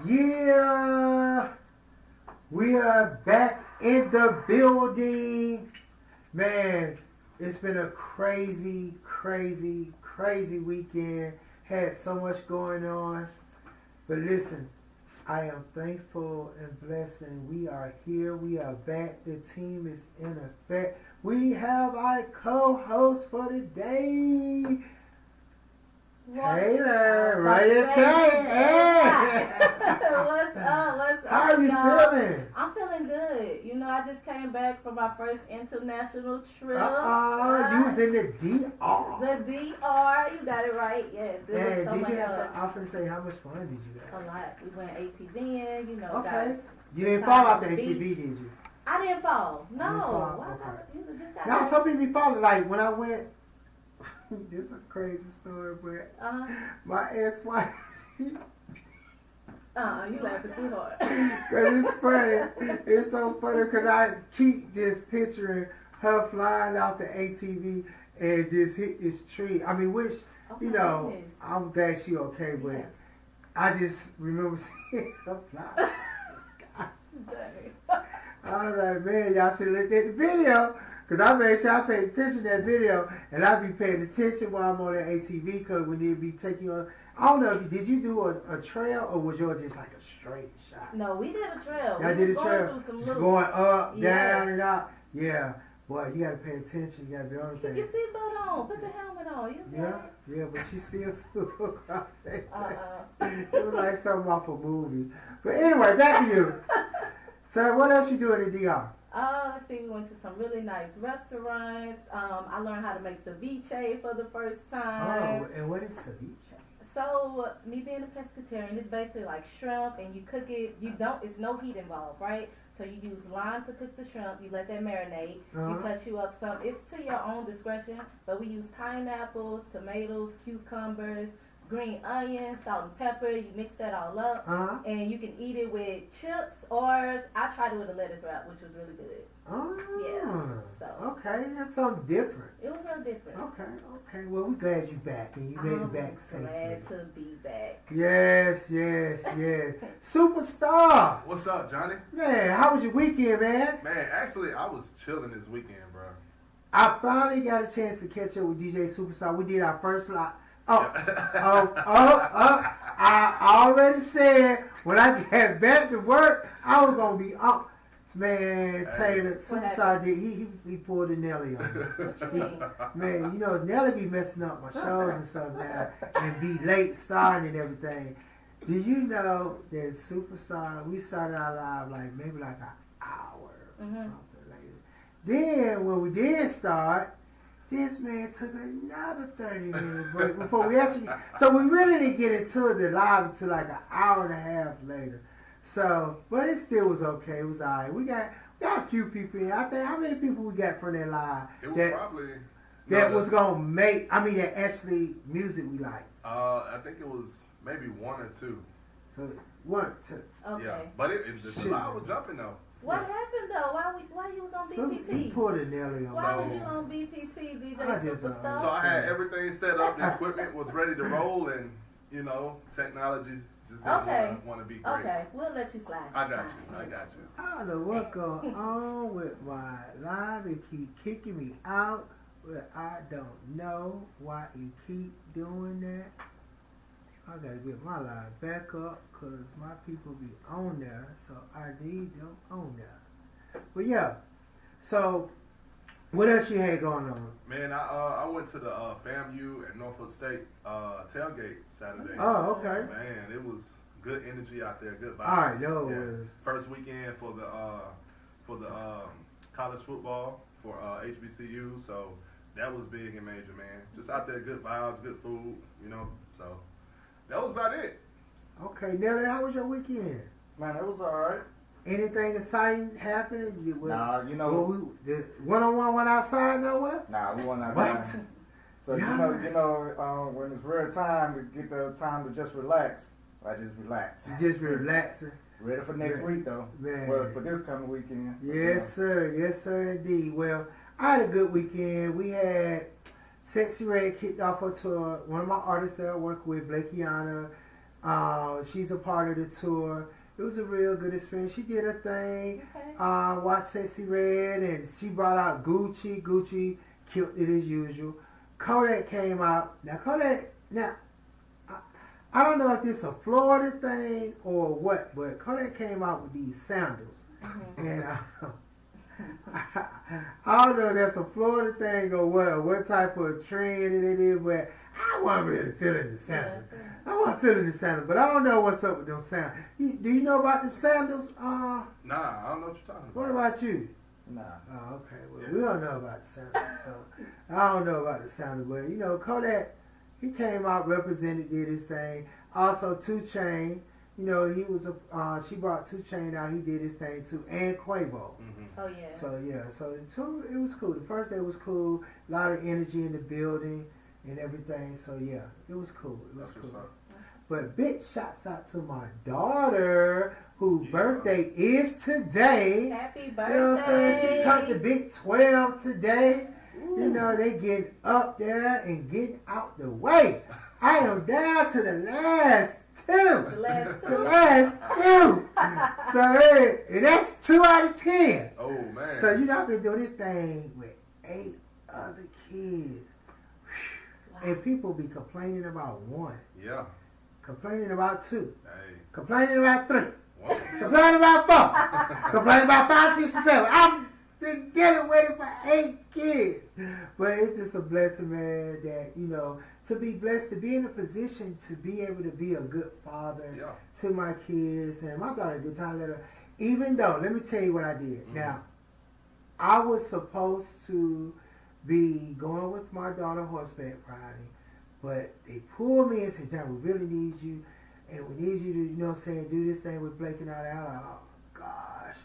Yeah, we are back in the building. Man, it's been a crazy weekend. Had so much going on. But listen, I am thankful and blessed, and we are here. We are back. The team is in effect. We have our co-host for the day, Taylor. Right, Taylor. What's up? How are you feeling? I'm feeling good. You know, I just came back from my first international trip. You was in the DR. The DR, you got it right. Yes. And did you have some? I was gonna say, how much fun did you have? A lot. We went ATVing. You know, Okay. guys. You didn't fall off the ATV, did you? I didn't fall. No. Why Okay. not? You just got Now some people be falling. Like when I went, this is a crazy story, but my ex-wife, you laughing too hard. Cause it's funny. It's so funny because I keep just picturing her flying out the ATV and just hit this tree. I mean, which you know, goodness. I'm glad she okay, but Yeah. I just remember seeing her fly. I was like, man, y'all should have looked at the video. Because I made sure I paid attention to that video. And I be paying attention while I'm on the ATV. Because we need to be taking you on. I don't know, did you do a trail or was yours just like a straight shot? No, we did a trail. Y'all did a trail? Just going up, down, and up. Yeah. Boy, you got to pay attention. You got to be on the Keep thing. your seatbelt on. Put your helmet on. You Yeah, but she still flew across that. It was like something off a movie. But anyway, back to you. So what else you do in the DR? Let's see, we went to some really nice restaurants. I learned how to make ceviche for the first time. Oh, and what is ceviche? So, me being a pescatarian, it's basically like shrimp, and you cook it, it's no heat involved, right? So you use lime to cook the shrimp, you let that marinate, you cut you up some, it's to your own discretion, but we use pineapples, tomatoes, cucumbers, green onions, salt and pepper. You mix that all up, and you can eat it with chips, or I tried it with a lettuce wrap, which was really good. Okay, that's something different. It was real different. Okay. Well, we're glad you're back, and you made it back safely. Glad to be back. Yes. Superstar. What's up, Johnny? Man, how was your weekend, man? Man, actually, I was chilling this weekend, bro. I finally got a chance to catch up with DJ Superstar. We did our first live. I already said when I get back to work, I was gonna be up. Man, Taylor, Superstar did he pulled a Nelly on me. Man, you know Nelly be messing up my shows and stuff now and be late starting and everything. Do you know that Superstar, we started our live like maybe like an hour or something later. Then when we did start, this man took another 30-minute break before we actually. So we really didn't get into the live until like an hour and a half later. So, but it still was okay. It was alright. We got a few people in. I think how many people we got from that live? It was probably was gonna make. I mean, that actually music we like. I think it was maybe one or two. So 1, 2. Okay. Yeah, but the live was jumping though. What happened though? Why you was on BPT? So he pulled a Nelly on. Why was you on BPT, DJ Superstar? So I had everything set up. The equipment was ready to roll, and technology just didn't want to be great. Okay, we'll let you slide. I got you. I don't know what's going on with my live. It keep kicking me out, but I don't know why it keep doing that. I gotta get my live back up because my people be on there, so I need them on there. But yeah, so what else you had going on? Man, I went to the FAMU at Norfolk State tailgate Saturday. Oh, okay. Man, it was good energy out there, good vibes. All right, no, it was first weekend for the college football for HBCU, so that was big and major, man. Just out there, good vibes, good food, so that was about it. Okay, Nelly, how was your weekend? Man, it was alright. Anything exciting happened? Nah, the one-on-one went outside nowhere? Nah, we went outside. What? So when it's real time to get the time to just relax, I just relax. You just relaxing. Ready for next week though. Man. Well, for this coming weekend. Yes, sir. Yes, sir, indeed. Well, I had a good weekend. We had Sexy Red kicked off her tour. One of my artists that I work with, Blakeyana, she's a part of the tour. It was a real good experience. She did her thing. Okay. Watched Sexy Red, and she brought out Gucci. Gucci killed it as usual. Kodak came out. Now, I don't know if this is a Florida thing or what, but Kodak came out with these sandals. Mm-hmm. And I don't know if that's a Florida thing or what type of trend it is, but I wasn't really feeling the sandals. Yeah. I wasn't feeling the sandals, but I don't know what's up with them sandals. Do you know about them sandals? Nah, I don't know what you're talking about. What about you? Nah. Oh, okay. Well, we don't know about the sandals, so I don't know about the sandals, but you know, Kodak, he came out, represented, did his thing. Also, 2 Chainz, you know, he was she brought 2 Chainz out, he did his thing too, and Quavo. Mm-hmm. Oh yeah. So yeah, so the tour, it was cool. The first day was cool, a lot of energy in the building and everything. So yeah, it was cool. It was That's cool. what's up. But big shouts out to my daughter, whose birthday is today. Happy birthday. You know what I'm saying? She turned the big 12 today. Ooh. You know, they getting up there and getting out the way. I am down to the last 2. The last The 2. last 2. So hey, that's 2 out of 10. Oh man. So you know, I've been doing this thing with 8 other kids. Wow. And people be complaining about 1. Yeah. Complaining about 2. Hey. Complaining about 3. Well, Complaining about 4. Complaining about 5, 6, and 7. I've been dealing with it for 8 kids. But it's just a blessing, man, that, you know, to be blessed, to be in a position to be able to be a good father yeah. to my kids. And my daughter, a good time letter. Even though, let me tell you what I did. Mm-hmm. Now, I was supposed to be going with my daughter horseback riding, but they pulled me and said, John, we really need you, and we need you to, you know what I'm saying, do this thing with Blake and all that. I'm like, oh, gosh.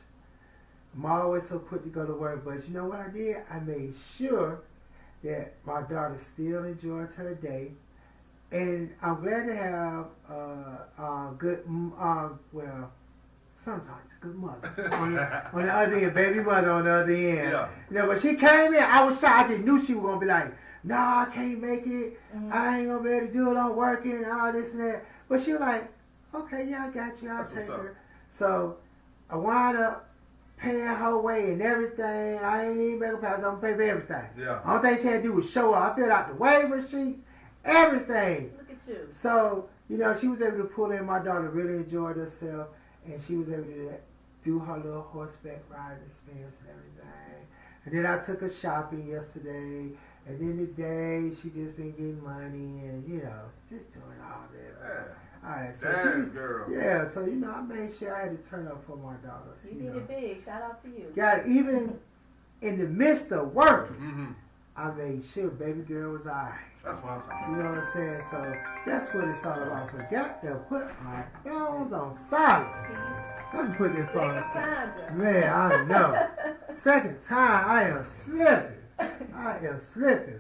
I'm always so quick to go to work, but you know what I did? I made sure that my daughter still enjoys her day, and I'm glad to have good, well, sometimes a good mother on the other end, baby mother on the other end. Yeah. You know, but she came in, I was shy. I just knew she was gonna be like, "Nah, I can't make it. Mm-hmm. I ain't gonna be able to do it. I'm working and all this and that." But she was like, "Okay, yeah, I got you. I'll That's take what's her." So I wound up paying her way and everything. I ain't even make a pass. I'm gonna pay for everything. Yeah. All thing she had to do was show up. I filled out the waiver sheets, everything. Look at you. So, you know, she was able to pull in. My daughter really enjoyed herself, and she was able to do her little horseback riding experience and everything. And then I took her shopping yesterday, and then today she just been getting money and, you know, just doing all that. Yeah. All right, so Dance, girl. yeah, so, you know, I made sure I had to turn up for my daughter. You know. did it big. Shout out to you. Got it. Even in the midst of working, Mm-hmm. I made sure baby girl was all right. That's what I'm talking You know what I'm saying? So that's what it's all about. Forgot to put my phones on silent. Let me put this phone on silent. Sandra. Man, I don't know. Second time, I am slipping. I am slipping.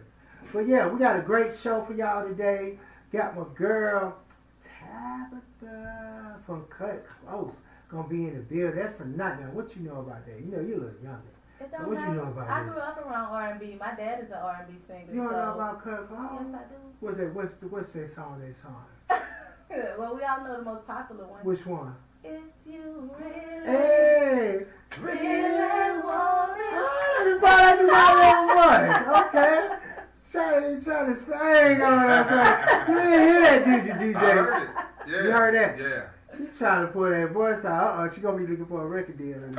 But yeah, we got a great show for y'all today. Got my girl, Tabitha from Klose, gonna be in the building. That's for nothing. Now, what you know about that? You know, you're a little younger. It don't What you matter. know about I that? grew up around R&B. My dad is an R&B singer. You don't so. know about Klose? Yes, I do. What's that? What's that song? That song? Well, we all know the most popular one. Which one? If you really, Hey! really want it. Oh, let me find out you got one. Okay. Trying to sing on us. You didn't hear that, did you, DJ? I heard it. Yeah. You heard that? Yeah. She trying to pull that voice out. Uh-oh, she gonna be looking for a record deal. She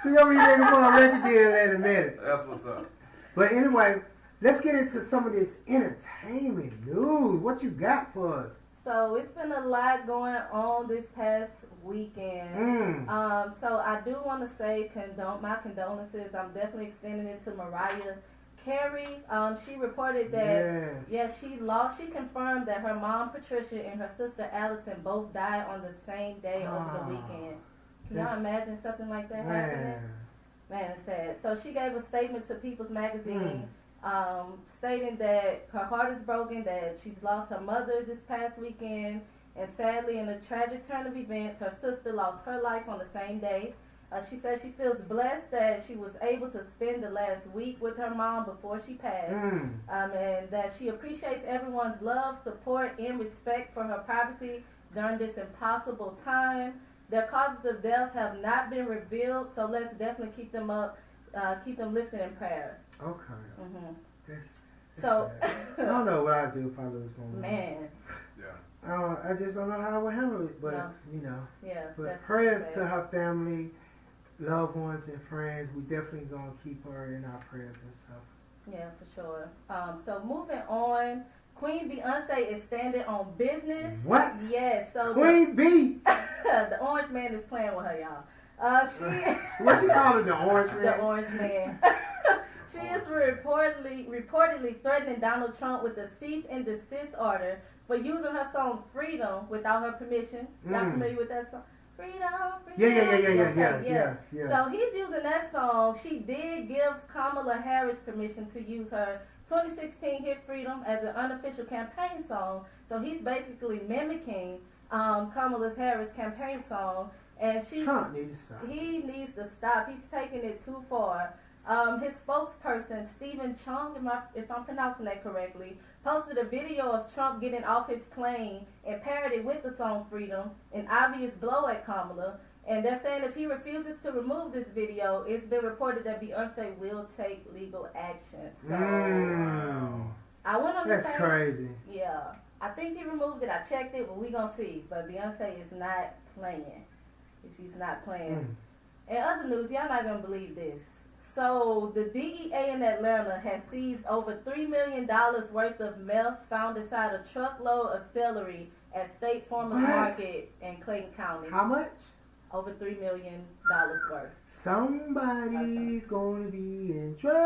gonna be looking for a record deal in a minute. That's what's up. But anyway, let's get into some of this entertainment news. What you got for us? So it's been a lot going on this past weekend. So I do want to say my condolences. I'm definitely extending it to Mariah Carey. She reported that she confirmed that her mom Patricia and her sister Allison both died on the same day over the weekend. Can y'all imagine something like that happening? Man, it's sad. So she gave a statement to People's Magazine stating that her heart is broken, that she's lost her mother this past weekend, and sadly, in a tragic turn of events, her sister lost her life on the same day. She said she feels blessed that she was able to spend the last week with her mom before she passed, and that she appreciates everyone's love, support, and respect for her privacy during this impossible time. Their causes of death have not been revealed, so let's definitely keep them lifted in prayers. Okay. That's So sad. I don't know what I'd do if I lose my mom. man, I just don't know how I would handle it, but No. you know. yeah. But that's prayers sad. to her family, loved ones, and friends. We definitely gonna keep her in our prayers and stuff. Yeah, for sure. So moving on, Queen Beyonce is standing on business. What? Yes. So Queen B. the Orange Man is playing with her, y'all. What you call it, the Orange Man? The Orange Man. She is reportedly threatening Donald Trump with a cease and desist order for using her song "Freedom" without her permission. Y'all familiar with that song? Freedom, freedom. Yeah. So he's using that song. She did give Kamala Harris permission to use her 2016 hit "Freedom" as an unofficial campaign song. So he's basically mimicking Kamala Harris' campaign song, and Trump needs to stop. He needs to stop. He's taking it too far. His spokesperson, Stephen Chung, if I'm pronouncing that correctly, posted a video of Trump getting off his plane and parodied with the song "Freedom," an obvious blow at Kamala. And they're saying if he refuses to remove this video, it's been reported that Beyonce will take legal action. So I went on the That's page. crazy. Yeah. I think he removed it. I checked it, but we gonna see. But Beyonce is not playing. She's not playing. In other news, y'all not gonna believe this. So the DEA in Atlanta has seized over $3 million worth of meth found inside a truckload of celery at State Farmers Market in Clayton County. How much? Over $3 million worth. Somebody's gonna be in trouble.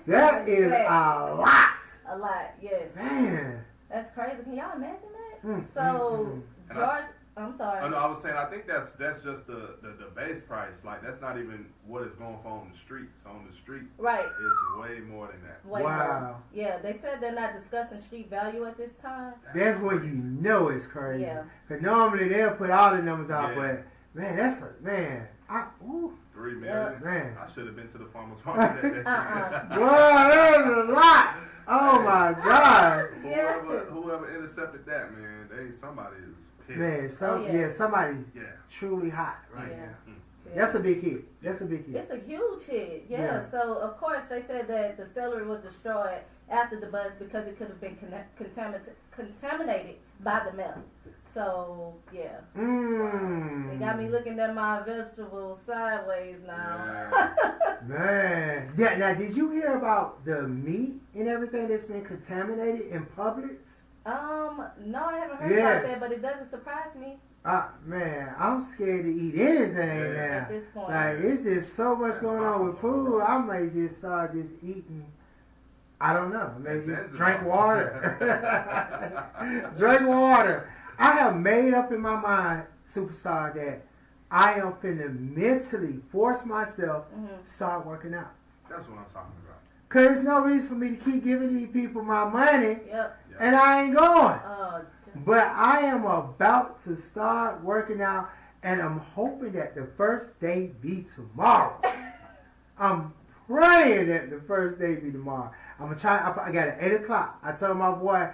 That is a lot. A lot, yes. Man. That's crazy. Can y'all imagine that? So George, I'm sorry. Oh, no, I was saying I think that's just the base price. Like that's not even what it's going for on the streets. On the street, Right. it's way more than that. Way Wow. more. Yeah, they said they're not discussing street value at this time. That's when you know it's crazy. Yeah. Cause normally they'll put all the numbers out, Yeah. but man, that's a man. $3 million. Man. I should have been to the farmers market that day. Wow, that was a lot. Oh my God. Whoever intercepted that, man, somebody is pissed. Man, somebody's Yeah. truly hot right Yeah. now. Yeah. That's a big hit. That's a big hit. It's a huge hit. Yeah. Yeah. So of course they said that the celery was destroyed after the buzz because it could have been contaminated by the meth. So yeah. It got me looking at my vegetables sideways now. Yeah. Man. Yeah, now did you hear about the meat and everything that's been contaminated in Publix? No, I haven't heard Yes. about that, but it doesn't surprise me Man, I'm scared to eat anything now. at this point. Like, it's just so much going on with food. I may just start just eating. I don't know. Maybe just drink water. Drink water. I have made up in my mind, Superstar, that I am finna mentally force myself to start working out. That's what I'm talking about. Cause there's no reason for me to keep giving these people my money Yep. and I ain't going. Oh, But I am about to start working out, and I'm hoping that the first day be tomorrow. I'm praying that the first day be tomorrow. I'm gonna try. I got it 8 o'clock. I told my boy,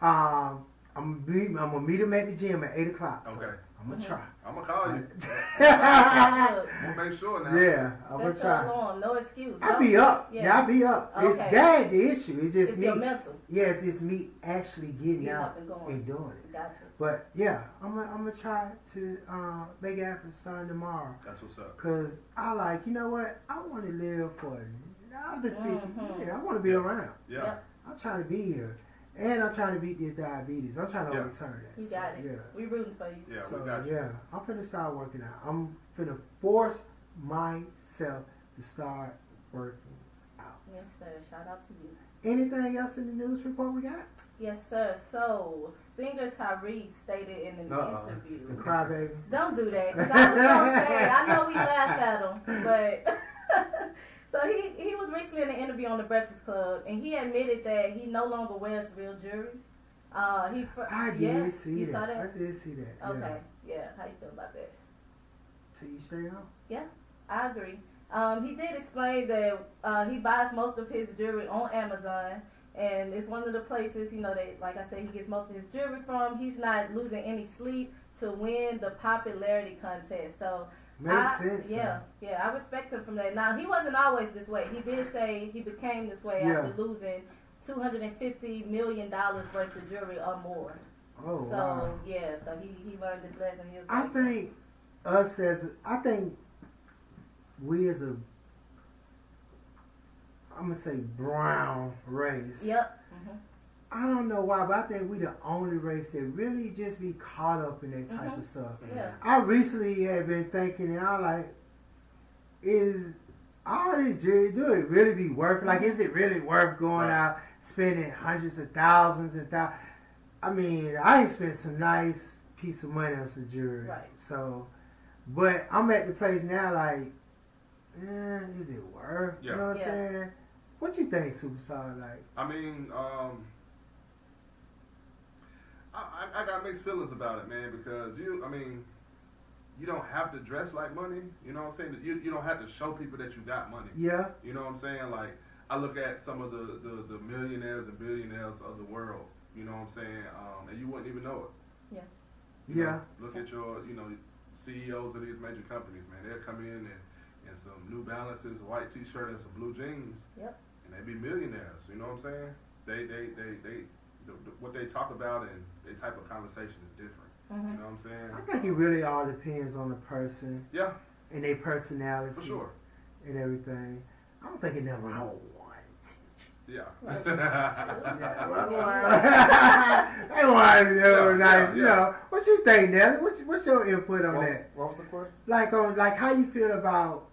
I'm gonna meet him at the gym at 8 o'clock. So Okay. I'm gonna try. I'm gonna call you. look. I'm gonna make sure now. Yeah, I'm gonna Set your try. alarm. No excuse. I'll be up. Yeah, I'll be up. Okay. That ain't the issue. It's just It's me. your mental. Yes, it's me actually getting Getting out up and going. and doing it. Gotcha. But yeah, I'm gonna try to make it happen starting tomorrow. That's what's up. Cause I like, you know what? I want to live for another 50 years. I want to be around. Yeah. Yep. I'm trying to be here, and I'm trying to beat this diabetes. I'm trying to overturn that. You got it. Yeah. We rooting for you. Yeah, So we got you. yeah, I'm finna start working out. I'm finna force myself to start working out. Yes, sir. Shout out to you. Anything else in the news report we got? Yes, sir. So, singer Tyrese stated in an interview. The crybaby. Don't do that. 'Cause I was gonna say, I know we laugh at him, but so he was recently in an interview on the Breakfast Club, and he admitted that he no longer wears real jewelry. I did see you that. saw that? I did see that. Okay, yeah. How you feel about that? to each their own. Yeah, I agree. He did explain that he buys most of his jewelry on Amazon, and it's one of the places, that, like I said, he gets most of his jewelry from. He's not losing any sleep to win the popularity contest. So Makes sense. Yeah, I respect him from that. Now, he wasn't always this way. He did say he became this way after losing $250 million worth of jewelry or more. Oh, so, wow. yeah, so he learned this lesson. He was I think we as I'm going to say brown race. Yep. Mm-hmm. I don't know why, but I think we the only race that really just be caught up in that type of stuff. Yeah. I recently have been thinking, and I'm like, is all this jewelry, do it really be worth it? Like, is it really worth going out, spending hundreds of thousands and thousands? I mean, I ain't spent some nice piece of money on some jewelry. Right. So, but I'm at the place now, like, is it worth? Yeah. You know what I'm saying? What you think, Superstar? Like, I mean, I got mixed feelings about it, man, because you don't have to dress like money. You know what I'm saying? You don't have to show people that you got money. yeah. You know what I'm saying? Like, I look at some of the millionaires and billionaires of the world. You know what I'm saying? And you wouldn't even know it. Yeah. You know, Yeah. look at your, CEOs of these major companies, man. They'll come in and some New Balances, white T-shirt, and some blue jeans. Yep. And they be millionaires. You know what I'm saying? What they talk about and their type of conversation is different. Mm-hmm. You know what I'm saying? I think it really all depends on the person Yeah, and their personality for sure. and everything. I don't think it never wrong with one. Yeah. They want to do nice, yeah. you know. What you think, Nelly? What's your input on that? What was the question? Like how you feel about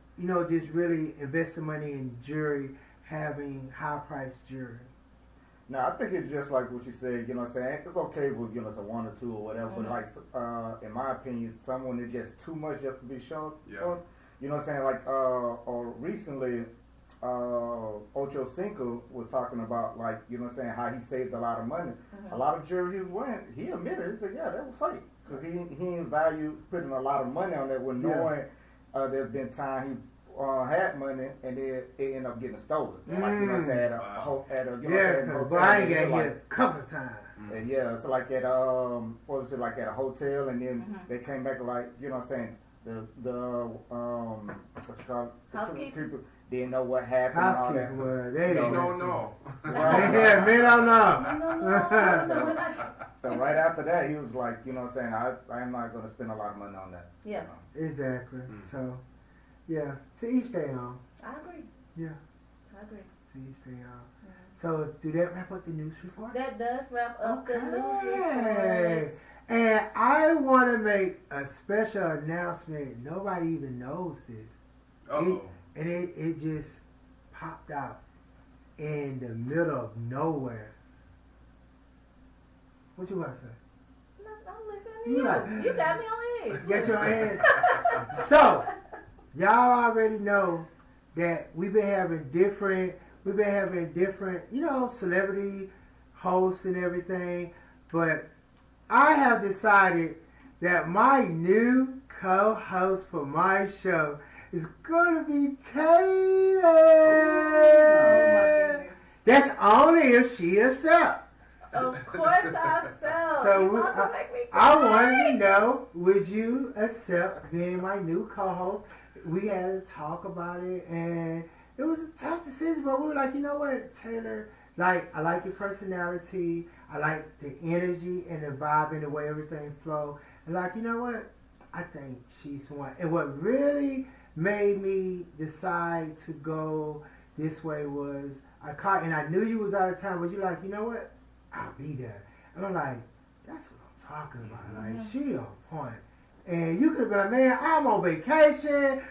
just really investing money in jewelry, having high priced jewelry. No, I think it's just like what you said, you know what I'm saying? It's okay with, it's a one or two or whatever, but like, in my opinion, someone is just too much just to be shown. Yeah. You know what I'm saying? Like, or recently, Ocho Cinco was talking about, like, you know what I'm saying, how he saved a lot of money. Mm-hmm. A lot of jewelry he was wearing, he admitted, he said, yeah, that was fake. Because he didn't value putting a lot of money on that when knowing there's been time he had money and then it ended up getting stolen. Like, you know what I'm saying, But I ain't got hit a couple times. And so like at like at a hotel, and then they came back like, you know what I'm saying, the what you call it? Housekeeper. People didn't know what happened. Housekeeper, they don't don't know. Yeah, men don't know. So right after that, he was like, you know what I'm saying, I'm not going to spend a lot of money on that. Yeah. Exactly. So, yeah, to each their own. I agree. Yeah, I agree. to each their own. So, do that wrap up the news report? That does wrap up the news Okay. report. And I want to make a special announcement. Nobody even knows this. Uh-oh. And it just popped out in the middle of nowhere. What you want to say? No, I'm listening to you. You You got me on edge. Get your hand. So, y'all already know that we've been having different, celebrity hosts and everything. But I have decided that my new co-host for my show is going to be Taylor. Oh, my goodness. That's only if she accepts. Of course I fell. So I wanted to know, would you accept being my new co-host? We had to talk about it, and it was a tough decision, but we were like, you know what, Taylor, like, I like your personality, I like the energy and the vibe and the way everything flow, and like, you know what, I think she's one. And what really made me decide to go this way was, and I knew you was out of town, but you're like, you know what, I'll be there. And I'm like, that's what I'm talking about. Like, she on point. And you could have been like, man, I'm on vacation.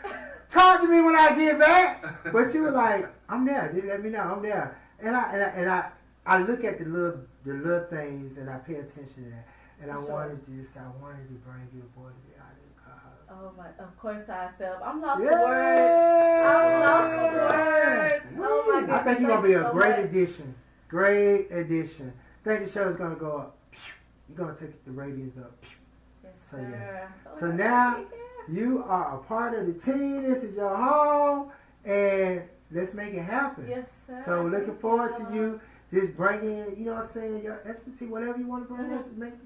Talk to me when I get back. But you were like, I'm there. Just let me know, I'm there. And I look at the little things and I pay attention to that. And I wanted to bring you aboard to be out of the car. Oh my! Of course I fell. I'm lost for Yay! words. I'm lost for words. Oh my goodness! I think you're gonna be a so great much. addition. Great addition. I think the show's gonna go up. You're gonna take the ratings up. Yes, So, sir. yes. I'm So happy now, to be here. You are a part of the team. This is your home, and let's make it happen. Yes, sir. So looking forward to you just bringing, you know what I'm saying, your expertise, whatever you want to bring,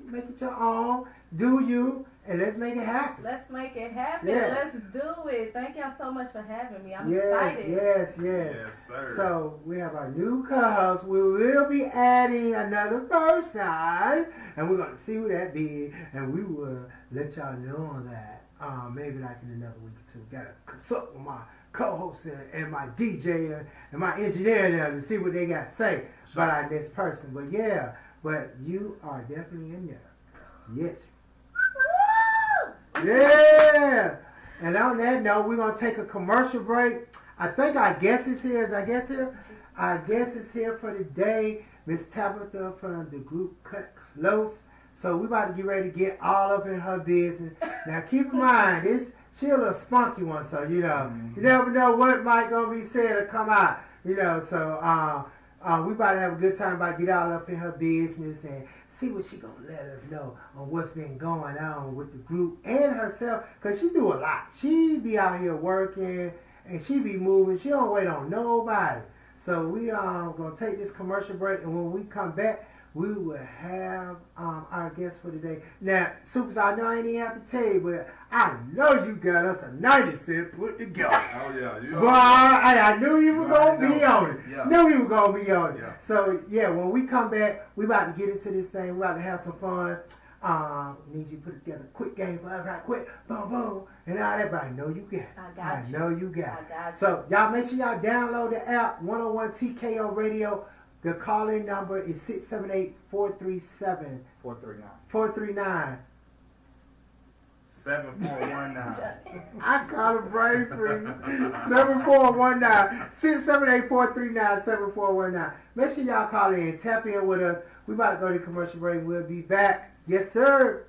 make it your own. Do you, and let's make it happen. Let's make it happen. Yes. Let's do it. Thank y'all so much for having me. I'm Yes, excited. yes. Yes, sir. So we have our new co-host. We will be adding another person, and we're gonna see who that be, and we will let y'all know on that. Maybe like in another week or two. Gotta consult with my co-host and my DJ and my engineer there to see what they got to say about our next person. But yeah, but you are definitely in there. Yes. Woo! Yeah. And on that note, we're gonna take a commercial break. I think our guest is here. Is our guest here? Our guest is here for today, Miss Tabitha from the group Klose. So we about to get ready to get all up in her business. Now keep in mind, she a little spunky one, so you know, you never know what might gonna be said or come out. You know, so we about to have a good time, about to get all up in her business and see what she gonna let us know on what's been going on with the group and herself, cause she do a lot. She be out here working and she be moving. She don't wait on nobody. So we gonna take this commercial break, and when we come back, we will have our guest for today. Now, Supers, I know I ain't even have to tell you, but I know you got us a 90 cent put together. Oh yeah, you Boy, I knew you were going to be know. on it. Yeah. Knew you were going to be on it. Yeah. So, yeah, when we come back, we about to get into this thing. We about to have some fun. Need you to put together a quick game for us, right quick, boom, boom, and all that, but I know you got it. I know you got it. I got you. So, y'all make sure y'all download the app, 101 TKO Radio. The call-in number is 678-437-439. 439. 7419. I call it brain free. 7419. 678-439-7419. Make sure y'all call in. Tap in with us. We about to go to commercial break. We'll be back. Yes, sir.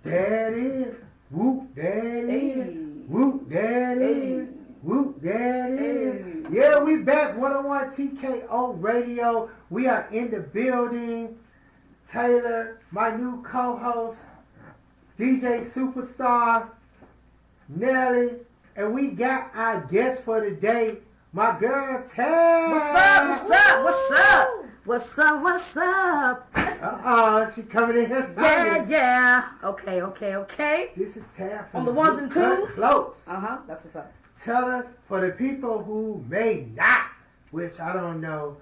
that is. Whoop, that is. Whoop, that is. Whoop, that is. Yeah, we back. 101 TKO Radio. We are in the building. Taylor, my new co-host, DJ Superstar, Nelly, and we got our guest for the day, my girl Tab. What's up? She coming in here singing. Yeah. Okay. This is Tab from On the ones and twos? Klose. That's what's up. Tell us, for the people who may not, which I don't know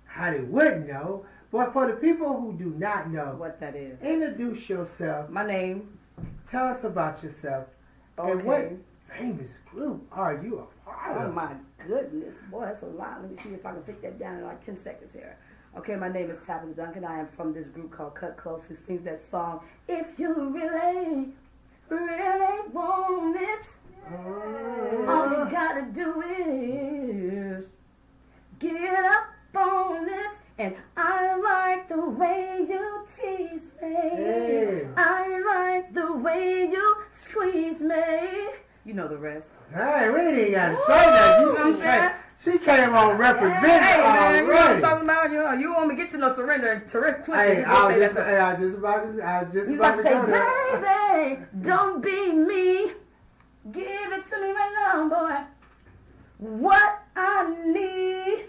how they would know, but for the people who do not know, What that is. introduce yourself. My name. Tell us about yourself. And Okay. what famous group are you a part Oh of? my goodness. Boy, that's a lot. Let me see if I can fit that down in like 10 seconds here. Okay, my name is Tabitha Duncan. I am from this group called Klose, who sings that song, If You Really Want It, all you gotta do is get up on it. And I like the way you tease me. Hey. I like the way you squeeze me. You know the rest. Dang, we ain't even got to say that. You know what I'm saying? She came on representing Hey, man, you know what I'm already. talking about? You want me to get you no surrender and twist it. Hey, You gonna say that stuff. I just about He's about to say, go there. baby, don't be me. Give it to me right now, boy. What I need.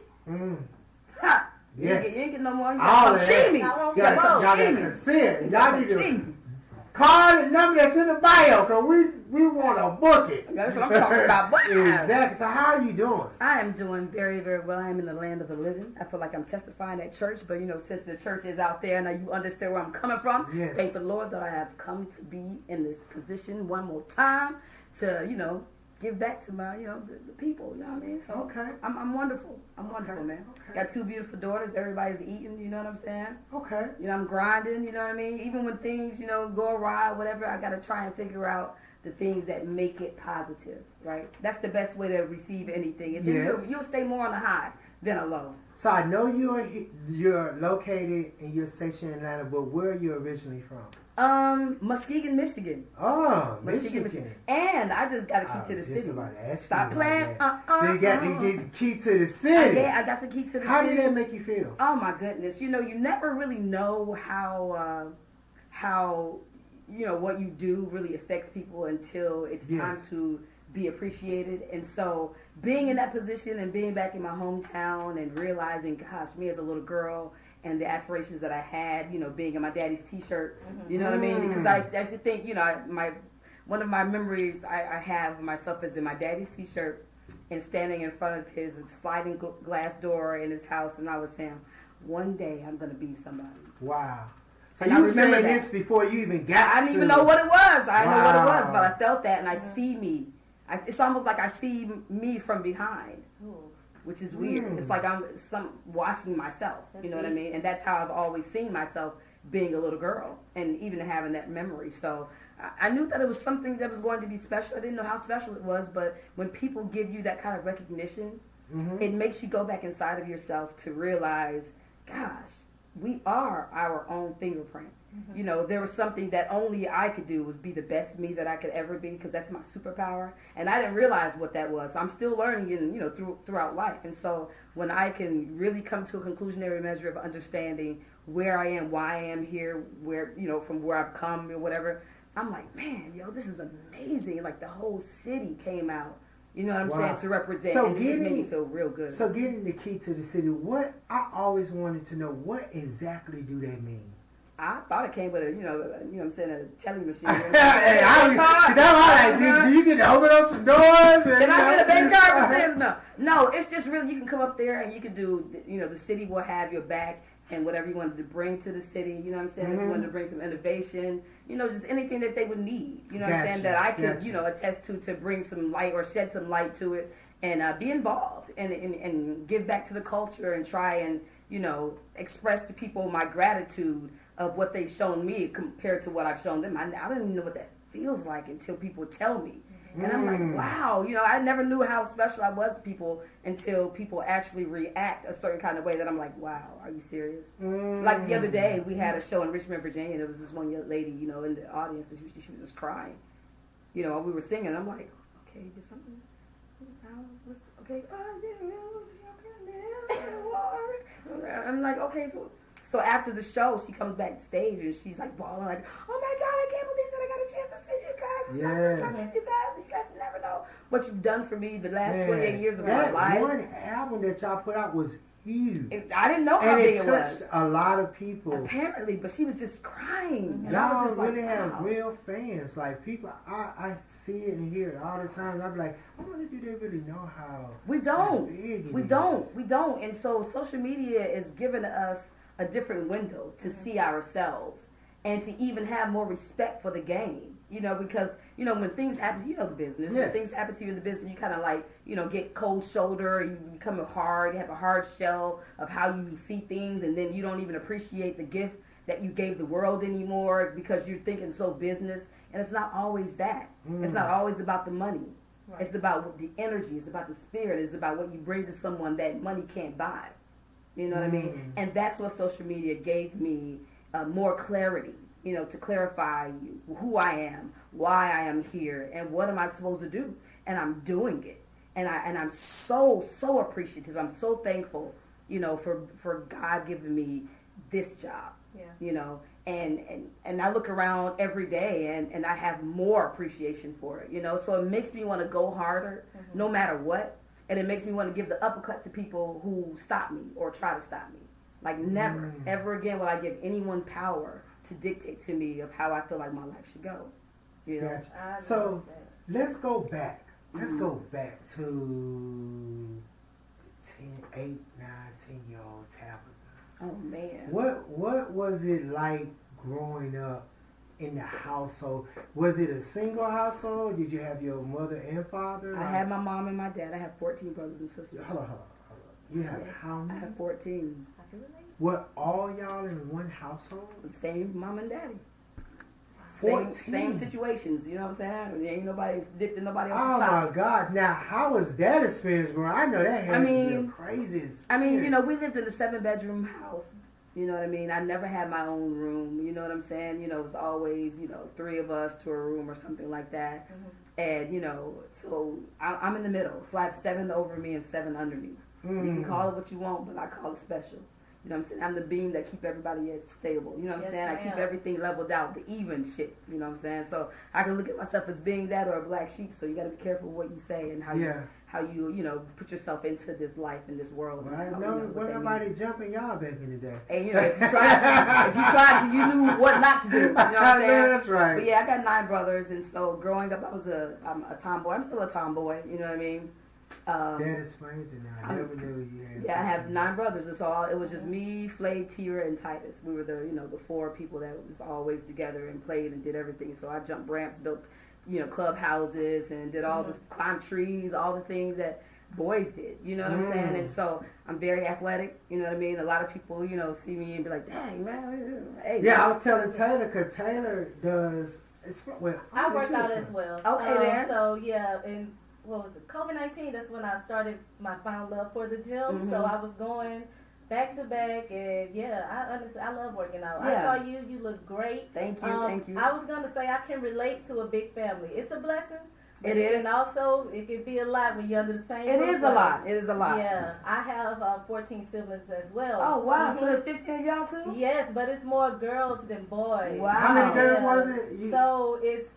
Ha! Yes. You ain't get no more. You All gotta of come that. see me. Y'all You gotta come got see to me. consent. Y'all need See to me. call the number that's in the bio, because we want to book it. That's what I'm talking about. Wow. Exactly. So how are you doing? I am doing very, very well. I am in the land of the living. I feel like I'm testifying at church, but since the church is out there, now you understand where I'm coming from. Yes. Thank the Lord that I have come to be in this position one more time to, give back to my, the people. You know what I mean? So Okay. I'm wonderful. I'm wonderful, man. Okay. Got 2 beautiful daughters. Everybody's eating. You know what I'm saying? Okay. I'm grinding. You know what I mean? Even when things, go awry, whatever, I got to try and figure out the things that make it positive, right? That's the best way to receive anything. And then Yes. you'll stay more on the high than a low. So I know you're located and you're stationed in Atlanta, but where are you originally from? Muskegon, Michigan. Oh, Muskegon, Michigan. And I just got a key to the Just city. about to ask Stop you playing. about that. They got to get the key to the city. Yeah, I got the key to the How city. did that make you feel? Oh my goodness! You never really know how what you do really affects people until it's time Yes. to be appreciated. And so, being in that position and being back in my hometown and realizing, gosh, me as a little girl and the aspirations that I had, being in my daddy's T-shirt, you know what I mean? Because I actually think, one of my memories I have of myself is in my daddy's T-shirt and standing in front of his sliding glass door in his house, and I was saying, one day I'm going to be somebody. Wow. So And I you were remember saying that. this before you even got I didn't even know what it was. I didn't know what it was, Wow. but I felt that, and I see me. It's almost like I see me from behind, which is weird. It's like I'm watching myself. You know what I mean? And that's how I've always seen myself, being a little girl, and even having that memory. So I knew that it was something that was going to be special. I didn't know how special it was, but when people give you that kind of recognition, it makes you go back inside of yourself to realize, gosh, we are our own fingerprint. There was something that only I could do, was be the best me that I could ever be, because that's my superpower. And I didn't realize what that was. I'm still learning, throughout life. And so when I can really come to a conclusionary measure of understanding where I am, why I am here, where, from where I've come or whatever, I'm like, man, this is amazing. Like the whole city came out, you know what I'm saying, to represent. So and it just made me feel real good. So getting the key to the city, I always wanted to know, what exactly do they mean? I thought it came with a, I'm saying, a telling machine. Do you get to open up some doors? Can I get a bank card with this? No, it's just really, you can come up there and you can do, the city will have your back, and whatever you wanted to bring to the city, you know what I'm saying? If you wanted to bring some innovation, just anything that they would need, you know what I'm saying, that I could, attest to bring some light or shed some light to it, and be involved and give back to the culture and try and, express to people my gratitude of what they've shown me compared to what I've shown them. I don't even know what that feels like until people tell me. And I'm like, wow, I never knew how special I was to people until people actually react a certain kind of way that I'm like, wow, are you serious? Like the other day, we had a show in Richmond, Virginia, and there was this one young lady, in the audience, and she was just crying. While we were singing, I'm like, okay, did something, okay, I'm like, okay, so after the show, she comes backstage and she's like bawling, like, oh my God, I can't believe that I got a chance to see you guys. It's my first time meeting you guys. You guys never know what you've done for me the last 28 years of my life. That one album that y'all put out was huge. I didn't know how big it was. And it touched a lot of people. Apparently, but she was just crying. And y'all I was just really like, have real fans. Like, people, I see it and hear it all the time. I'm like, I wonder, do they really know how We don't. big it We is? don't. And so social media is giving us a different window to see ourselves and to even have more respect for the game. Because, when things happen, the business. Yeah. When things happen to you in the business, you kind of like, get cold shoulder, you become hard, you have a hard shell of how you see things, and then you don't even appreciate the gift that you gave the world anymore because you're thinking so business. And it's not always that. It's not always about the money. Right. It's about the energy. It's about the spirit. It's about what you bring to someone that money can't buy. You know what I mean? And that's what social media gave me more clarity, to clarify who I am, why I am here, and what am I supposed to do. And I'm doing it. And I'm so appreciative. I'm so thankful, for God giving me this job. Yeah. And I look around every day and I have more appreciation for it, So it makes me want to go harder no matter what. And it makes me want to give the uppercut to people who stop me or try to stop me. Like never, ever again will I give anyone power to dictate to me of how I feel like my life should go. Gotcha. So let's go back. Let's go back to 8, 9, 10-year-old Tabitha. Oh man. What was it like growing up in the household? Was it a single household? Did you have your mother and father? I had my mom and my dad. I have 14 brothers and sisters. Hold on. You have how many? I have 14. What, all y'all in one household? Same mom and daddy. 14? Same situations, you know what I'm saying? There ain't nobody dipped in nobody else's Oh child. my God. Now, how was that experience growing? I know that had to be the craziest. We lived in a 7-bedroom house. You know what I mean? I never had my own room. You know what I'm saying? It was always, 3 of us to a room or something like that. And, so I'm in the middle. So I have 7 over me and 7 under me. You can call it what you want, but I call it special. You know what I'm saying? I'm the beam that keep everybody stable. You know what I'm saying? I keep everything leveled out, the even shit. You know what I'm saying? So I can look at myself as being that or a black sheep. So you got to be careful what you say and how you put yourself into this life and this world. Well, I know nobody jumping y'all back in the day. And if you tried to, you knew what not to do. You know what I'm saying? That's right. But yeah, I got 9 brothers, and so growing up, I'm a tomboy. I'm still a tomboy. You know what I mean? That explains it now. I never knew you had. Yeah, I have 9 brothers, and so it was just me, Flay, Tira, and Titus. We were the 4 people that was always together and played and did everything. So I jumped ramps, built clubhouses, and did all this, climbed trees, all the things that boys did. You know what I'm saying? And so I'm very athletic. You know what I mean? A lot of people, see me and be like, "Dang, man, hey." Yeah, I was telling Taylor because Taylor does. I work out as well. Okay, there. So yeah, and what was it? COVID-19. That's when I started my found love for the gym. So I was going back to back, and I love working out. Yeah. I saw you. You look great. Thank you. Thank you. I was gonna say I can relate to a big family. It's a blessing. It is. And also, it can be a lot when you're under the same It roof. is a lot. It is a lot. Yeah. I have 14 siblings as well. Oh, wow. So there's 15 of y'all too? Yes, but it's more girls than boys. Wow. How many girls was it? So it's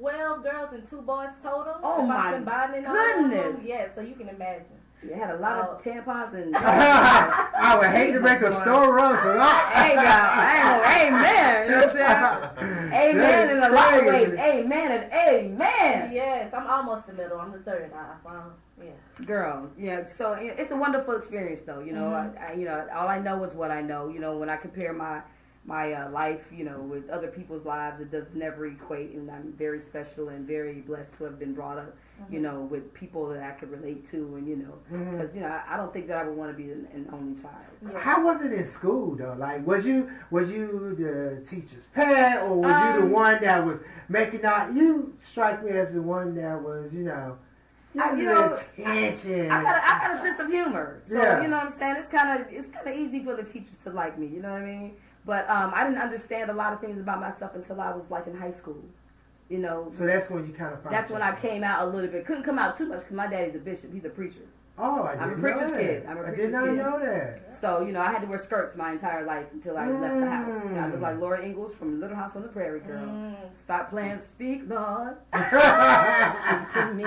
12 girls and 2 boys total. Oh my goodness. Yeah, so you can imagine. You had a lot of tampons and. I would hate to make a store run for that. Hey, amen. You know what I'm saying? Amen in a lot of ways. Amen and amen. Yes, I'm almost the middle. I'm the third. I found. Yeah. Girl, so it's a wonderful experience though. All I know is what I know. When I compare my life, with other people's lives, it does never equate, and I'm very special and very blessed to have been brought up you know, with people that I could relate to, and you know, because you know, I don't think that I would want to be an only child. Yeah. How was it in school though? Like, was you the teacher's pet, or was you the one that was making out? You strike me as the one that was, you know, attention. I got a sense of humor, so Yeah. you know what I'm saying. It's kind of easy for the teachers to like me, you know what I mean. But I didn't understand a lot of things about myself until I was like in high school, you know. So that's when you kind of found. That's when I came out a little bit. Couldn't come out too much because my daddy's a bishop. He's a preacher. Oh, I'm a preacher's kid. I did not know that. So, you know, I had to wear skirts my entire life until I left the house. You know, I looked like Laura Ingalls from Little House on the Prairie, girl. Stop playing Speak, Lord. Speak to me.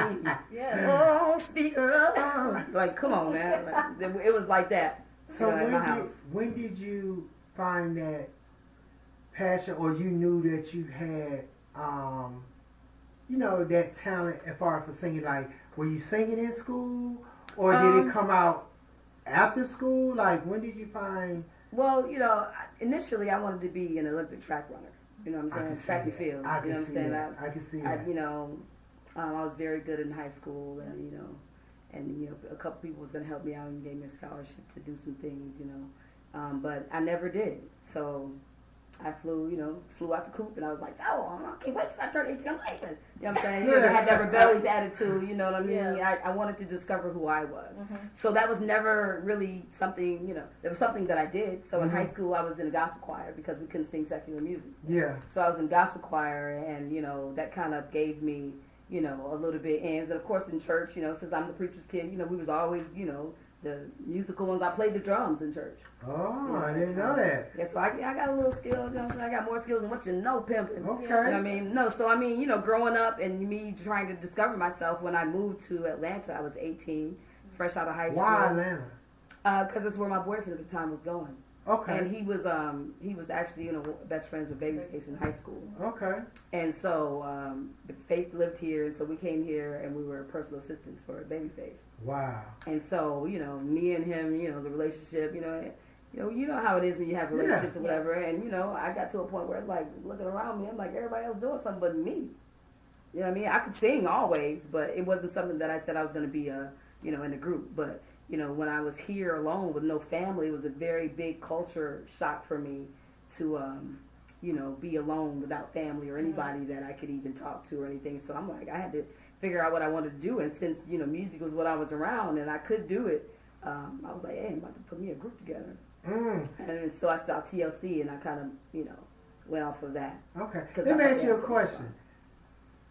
Yeah. Oh, speak, Lord. Like, come on, man. Like, it was like that. So you know, when did you find that passion, or you knew that you had, you know, that talent as far as for singing? Like, were you singing in school? Or did it come out after school? Like, when did you find? Well, you know, initially I wanted to be an Olympic track runner. You know what I'm saying? Track and field. You know what I'm saying? I can see that. You know, I was very good in high school, and you know, a couple people was going to help me out and gave me a scholarship to do some things, you know, but I never did. So I flew out the coop, and I was like, oh, I can't wait till I turn 18. I'm leaving. You know what I'm saying? You know, I had that rebellious attitude, you know what I mean? Yeah. I wanted to discover who I was. So that was never really something, you know, there was something that I did. So in high school, I was in a gospel choir because we couldn't sing secular music. Yeah. So I was in gospel choir, and, you know, that kind of gave me, you know, a little bit. And of course in church, you know, since I'm the preacher's kid, you know, we was always, you know, the musical ones. I played the drums in church. Oh, you know, I didn't know that. Yeah, so I got a little skill, you know what I'm saying? I got more skills than what you know, pimping. Okay. You know what I mean? No, so I mean, you know, growing up and me trying to discover myself, when I moved to Atlanta, I was 18, fresh out of high school. Why Atlanta? Because that's where my boyfriend at the time was going. Okay. And he was actually, you know, best friends with Babyface in high school. Okay. And so Face lived here, and so we came here, and we were personal assistants for Babyface. Wow. And so, you know, me and him, you know, the relationship, you know how it is when you have relationships or whatever. And you know, I got to a point where it's like looking around me, I'm like, everybody else doing something but me. You know what I mean? I could sing always, but it wasn't something that I said I was going to be you know, in a group. But you know, when I was here alone with no family, it was a very big culture shock for me to, you know, be alone without family or anybody that I could even talk to or anything. So I'm like, I had to figure out what I wanted to do. And since, you know, music was what I was around and I could do it, I was like, hey, I'm about to put me a group together. And so I saw TLC, and I kind of, you know, went off of that. Okay. Let me ask you a question.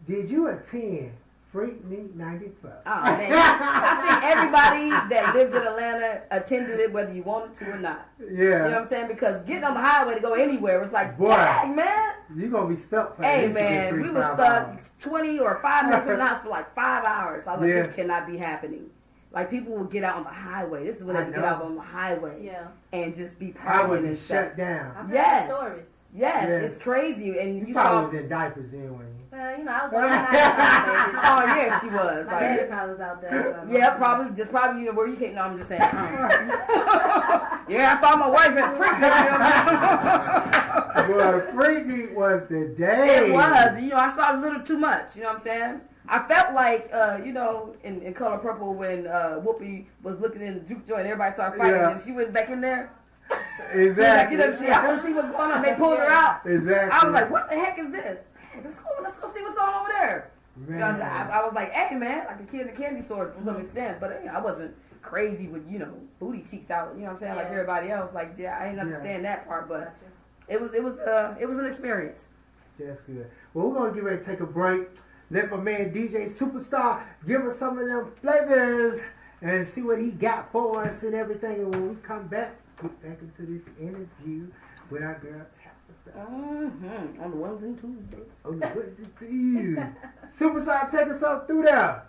Did you attend Freak Meet 95? Oh, man. I think everybody that lived in Atlanta attended it, whether you wanted to or not. Yeah. You know what I'm saying? Because getting on the highway to go anywhere was like, boy, dang, man. You're going to be stuck for Hey, man, we were stuck 20 or 5 minutes from the house for like 5 hours. I was like, this cannot be happening. Like, people will get out on the highway. This is when they get out on the highway and just be partying and stuff. Shut down. I've heard stories. Yes, it's crazy. And you probably was in diapers then, when you? You know, I was going out. Oh, yeah, she was. My daddy probably was out there. So yeah, probably, you know, where you came. No, I'm just saying. Yeah, I thought my wife had freaked me. Well, Freak Meet was the day. It was. You know, I saw a little too much. You know what I'm saying? I felt like, you know, in Color Purple when Whoopi was looking in the juke joint, everybody started fighting, and she went back in there. Exactly. Like, you know, I want to see what's going on. They pulled her out. Exactly. I was like, what the heck is this? Let's go see what's on over there. You know, I was like, hey, man, like a kid in a candy store to some extent, but you know, I wasn't crazy with, you know, booty cheeks out. You know what I'm saying? Like everybody else. Like, I didn't understand that part, but it was an experience. That's good. Well, we're gonna get ready to take a break. Let my man DJ Superstar give us some of them flavors and see what he got for us and everything. And when we come back, get back into this interview with our girl Tabitha. On the ones and twos, baby. On the ones and twos. Superstar, take us up through there.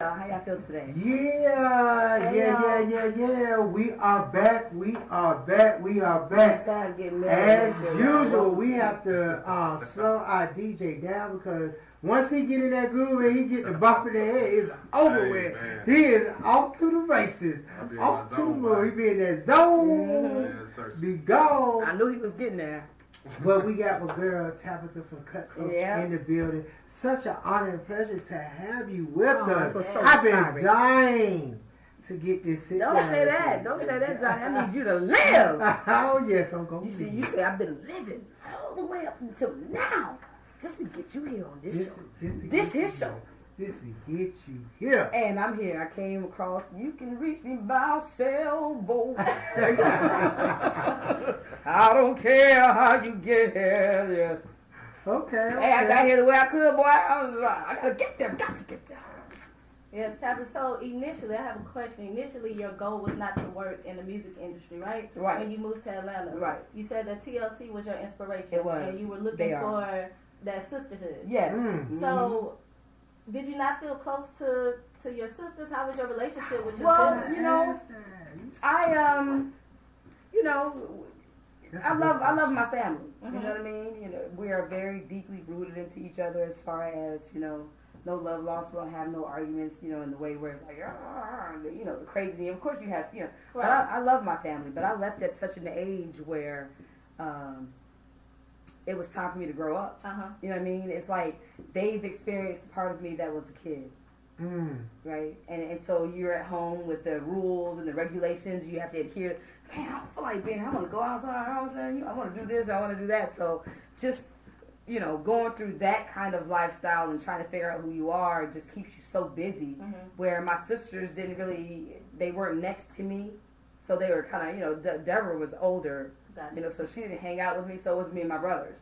y'all. How y'all feel today? Yeah. We are back. Time getting As married. usual, we have to slow our DJ down because once he get in that groove and he get the bump in the head, it's over with. Man. He is off to the races. Off to the moon. He be in that zone. Be gone. I knew he was getting there. But we got my girl Tabitha from Cut Close in the building. Such an honor and pleasure to have you with us. So I've been dying to get this sit Don't down say with that. you. Don't say that, Johnny. I need you to live. Oh yes, I'm going to. You say I've been living all the way up until now just to get you here on this show. This here show. Just to get you here. And I'm here. I came across. You can reach me by sailboat. I don't care how you get here. Yes. Okay. Hey, I got here the way I could, boy. I gotta get there. Got to get there. Yes, Tabitha. So initially, I have a question. Initially, your goal was not to work in the music industry, right? Right. When you moved to Atlanta. Right. You said that TLC was your inspiration. It was. And you were looking for that sisterhood. Yes. So, did you not feel close to your sisters? How was your relationship with your Well, sisters? you know, I love my family. You know what I mean? You know, we are very deeply rooted into each other as far as, you know, no love lost. We don't have no arguments, you know, in the way where it's like, you know, the crazy. Of course you have, you know, Right. but I love my family. But I left at such an age where it was time for me to grow up. You know what I mean? It's like they've experienced a part of me that was a kid. Right? And so you're at home with the rules and the regulations. You have to adhere. Man, I don't feel like being. I want to go outside. I want to do this. I want to do that. So just, you know, going through that kind of lifestyle and trying to figure out who you are just keeps you so busy. Where my sisters they weren't next to me. So they were kind of, you know, Deborah was older. You know, so she didn't hang out with me. So it was me and my brothers.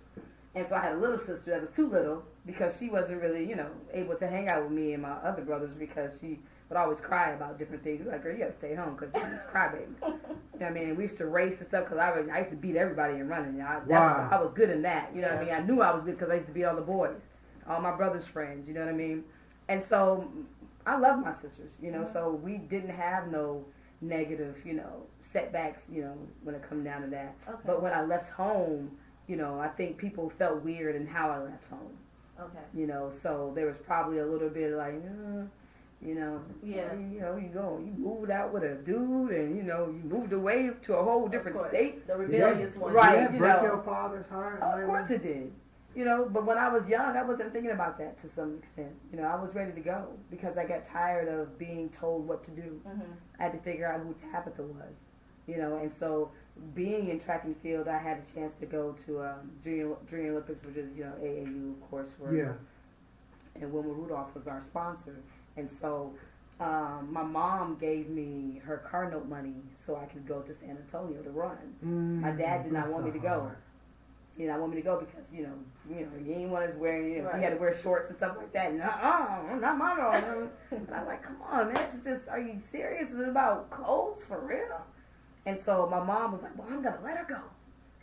And so I had a little sister that was too little because she wasn't really, you know, able to hang out with me and my other brothers because she would always cry about different things. Like, girl, you gotta stay home because she's a crybaby. You know what I mean? We used to race and stuff because I used to beat everybody in running. You know? I was good in that. You know what I mean? I knew I was good because I used to beat all the boys, all my brother's friends. You know what I mean? And so I love my sisters. You know, so we didn't have no negative, you know, setbacks. You know, when it come down to that. But when I left home, you know, I think people felt weird in how I left home. You know, so there was probably a little bit like, you know, you moved out with a dude, and you know, you moved away to a whole different state. The rebellious one, right? Did that break your father's heart? Of course it did. You know, but when I was young, I wasn't thinking about that to some extent. You know, I was ready to go because I got tired of being told what to do. I had to figure out who Tabitha was. You know, and so being in track and field, I had a chance to go to Junior Olympics, which is, you know, AAU, of course. And Wilma Rudolph was our sponsor. And so my mom gave me her car note money so I could go to San Antonio to run. My dad did not want me to go. He did not want me to go because, you know, he didn't want us wearing, you had to wear shorts and stuff like that. And not my own. And I'm like, come on, man, it's just, are you serious? Is it about clothes for real? And so my mom was like, well, I'm going to let her go.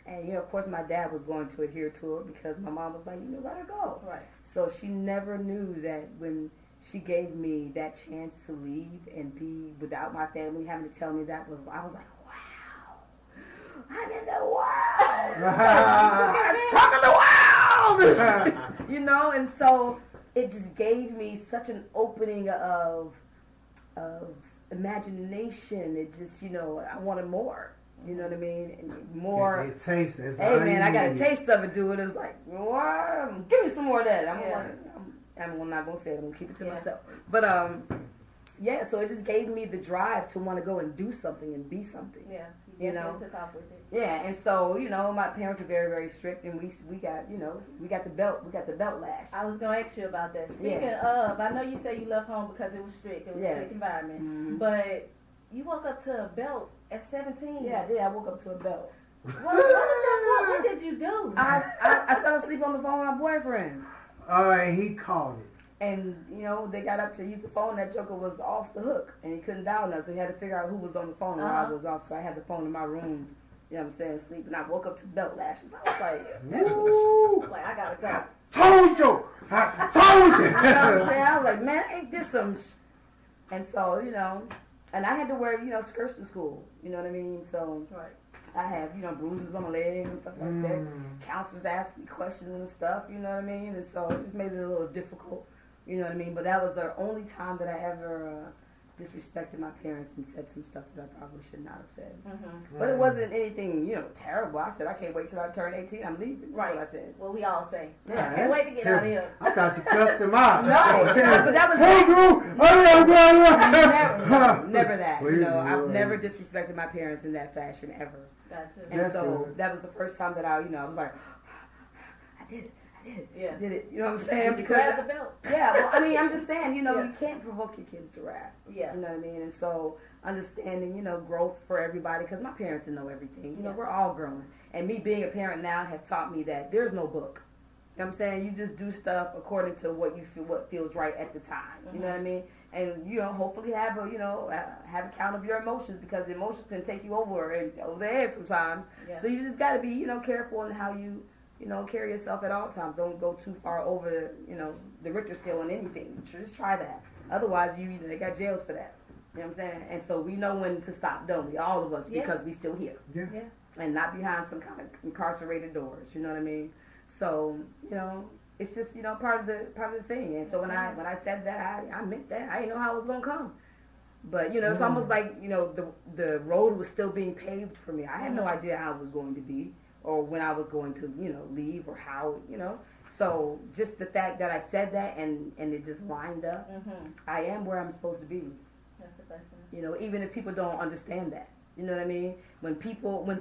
And, you know, of course, my dad was going to adhere to it because my mom was like, you know, let her go. Right. So she never knew that when she gave me that chance to leave and be without my family, having to tell me that I was like, wow, I'm in the world. Talk of the world. You know, and so it just gave me such an opening of imagination. It just, you know, I wanted more. You know what I mean? And more. It tastes. Hey man, I got a taste of it, dude. It's like, what? Give me some more of that. I'm not gonna say it. I'm gonna keep it to myself. But yeah. So it just gave me the drive to want to go and do something and be something. Yeah. You know. Took off with it. Yeah, and so, you know, my parents were very, very strict, and we got, you know, we got the belt lash. I was gonna ask you about that. Speaking of, I know you say you left home because it was strict. It was a strict environment. But you woke up to a belt at 17. Yeah, I did. I woke up to a belt. What did you do? I fell asleep on the phone with my boyfriend. And he called it. And, you know, they got up to use the phone. That joker was off the hook, and he couldn't dial us, so he had to figure out who was on the phone and I was off. So I had the phone in my room, you know what I'm saying, sleep, and I woke up to belt lashes. I was like, like, I gotta go. Told you! I told you! You know what I'm saying? I was like, man, ain't this some And so, you know, and I had to wear, you know, skirts to school. You know what I mean? So Right. I have, you know, bruises on my legs and stuff like that. Counselors asked me questions and stuff, you know what I mean? And so it just made it a little difficult, you know what I mean? But that was the only time that I ever disrespected my parents and said some stuff that I probably should not have said. But it wasn't anything, you know, terrible. I said, I can't wait till I turn 18. I'm leaving. That's Right. what I said. Well, we all say. Yeah, I can't wait to get out of here. I thought you cussed him out. No, but that was hey, never that. Well, You know, you I've never disrespected my parents in that fashion ever. Gotcha. And That's so good. that was the first time that I was like, I did it. Yeah. I did it. You know what I'm saying? You Because grab the belt. yeah, well, I mean, I'm just saying, you know, Yeah. you can't provoke your kids to wrath. Yeah. You know what I mean? And so understanding, you know, growth for everybody, because my parents didn't know everything. You know, Yeah. we're all growing. And me being a parent now has taught me that there's no book. You know what I'm saying? You just do stuff according to what you feel, what feels right at the time. You know what I mean? And, you know, hopefully have a, you know, have account of your emotions, because the emotions can take you over the edge sometimes. Yeah. So you just got to be, you know, careful in how you know, carry yourself at all times. Don't go too far over, you know, the Richter scale on anything. Just try that. Otherwise, they got jails for that. You know what I'm saying? And so we know when to stop, don't we? All of us, Yeah. because we still here. Yeah. Yeah. And not behind some kind of incarcerated doors. You know what I mean? So, you know, it's just, you know, part of the thing. And so when I said that, I meant that. I didn't know how it was gonna come. But, you know, it's almost like, you know, the road was still being paved for me. I had no idea how it was going to be, or when I was going to, you know, leave, or how, you know. So just the fact that I said that and it just lined up, I am where I'm supposed to be. That's the best thing. You know, even if people don't understand that. You know what I mean? When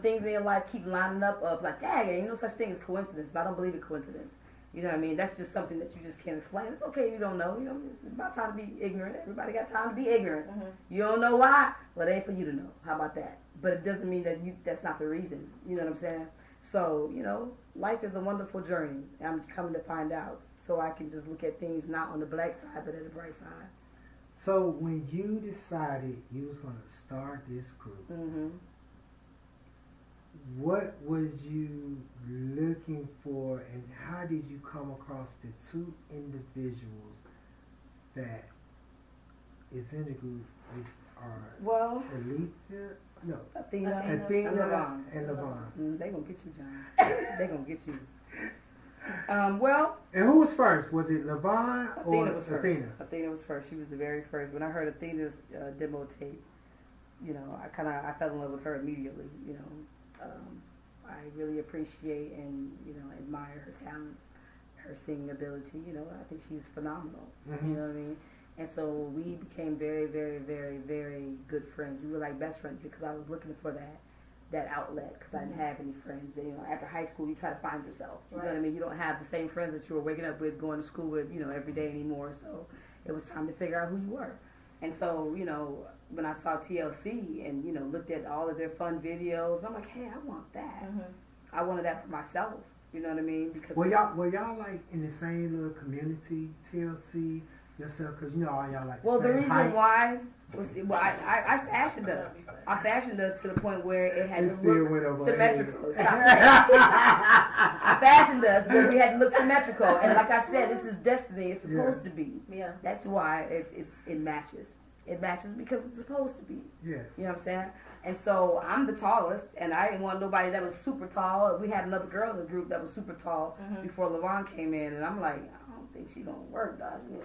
things in your life keep lining up of like, dang, ain't no such thing as coincidence. I don't believe in coincidence. You know what I mean? That's just something that you just can't explain. It's okay if you don't know. You know, it's about time to be ignorant. Everybody got time to be ignorant. You don't know why? Well, it ain't for you to know. How about that? But it doesn't mean that that's not the reason. You know what I'm saying? So, you know, life is a wonderful journey. I'm coming to find out. So I can just look at things not on the black side, but at the bright side. So when you decided you was going to start this group, what was you looking for, and how did you come across the two individuals that is in the group, which are Athena and Levon? They gonna get you, John. They gonna get you. And who was first? Was it Levon or Athena was first. Athena? Athena was first. She was the very first. When I heard Athena's demo tape, you know, I fell in love with her immediately. You know, I really appreciate and, you know, admire her talent, her singing ability. You know, I think she's phenomenal. You know what I mean? And so we became very, very, very, very good friends. We were like best friends, because I was looking for that outlet, because I didn't have any friends. And, you know, after high school, you try to find yourself. You know what I mean? You don't have the same friends that you were waking up with, going to school with, you know, every day anymore. So it was time to figure out who you were. And so, you know, when I saw TLC and, you know, looked at all of their fun videos, I'm like, hey, I want that. I wanted that for myself. You know what I mean? Because were y'all like in the same little community, TLC, yourself? Because, you know, all y'all like the same reason height. why was, I fashioned us. I fashioned us to the point where it had to still look went over symmetrical. I fashioned us where we had to look symmetrical. And like I said, this is destiny. It's supposed to be. Yeah. That's why it matches. It matches because it's supposed to be. Yes. You know what I'm saying? And so I'm the tallest, and I didn't want nobody that was super tall. We had another girl in the group that was super tall before Levon came in, and I'm like, I don't think she's going to work, dog. You know,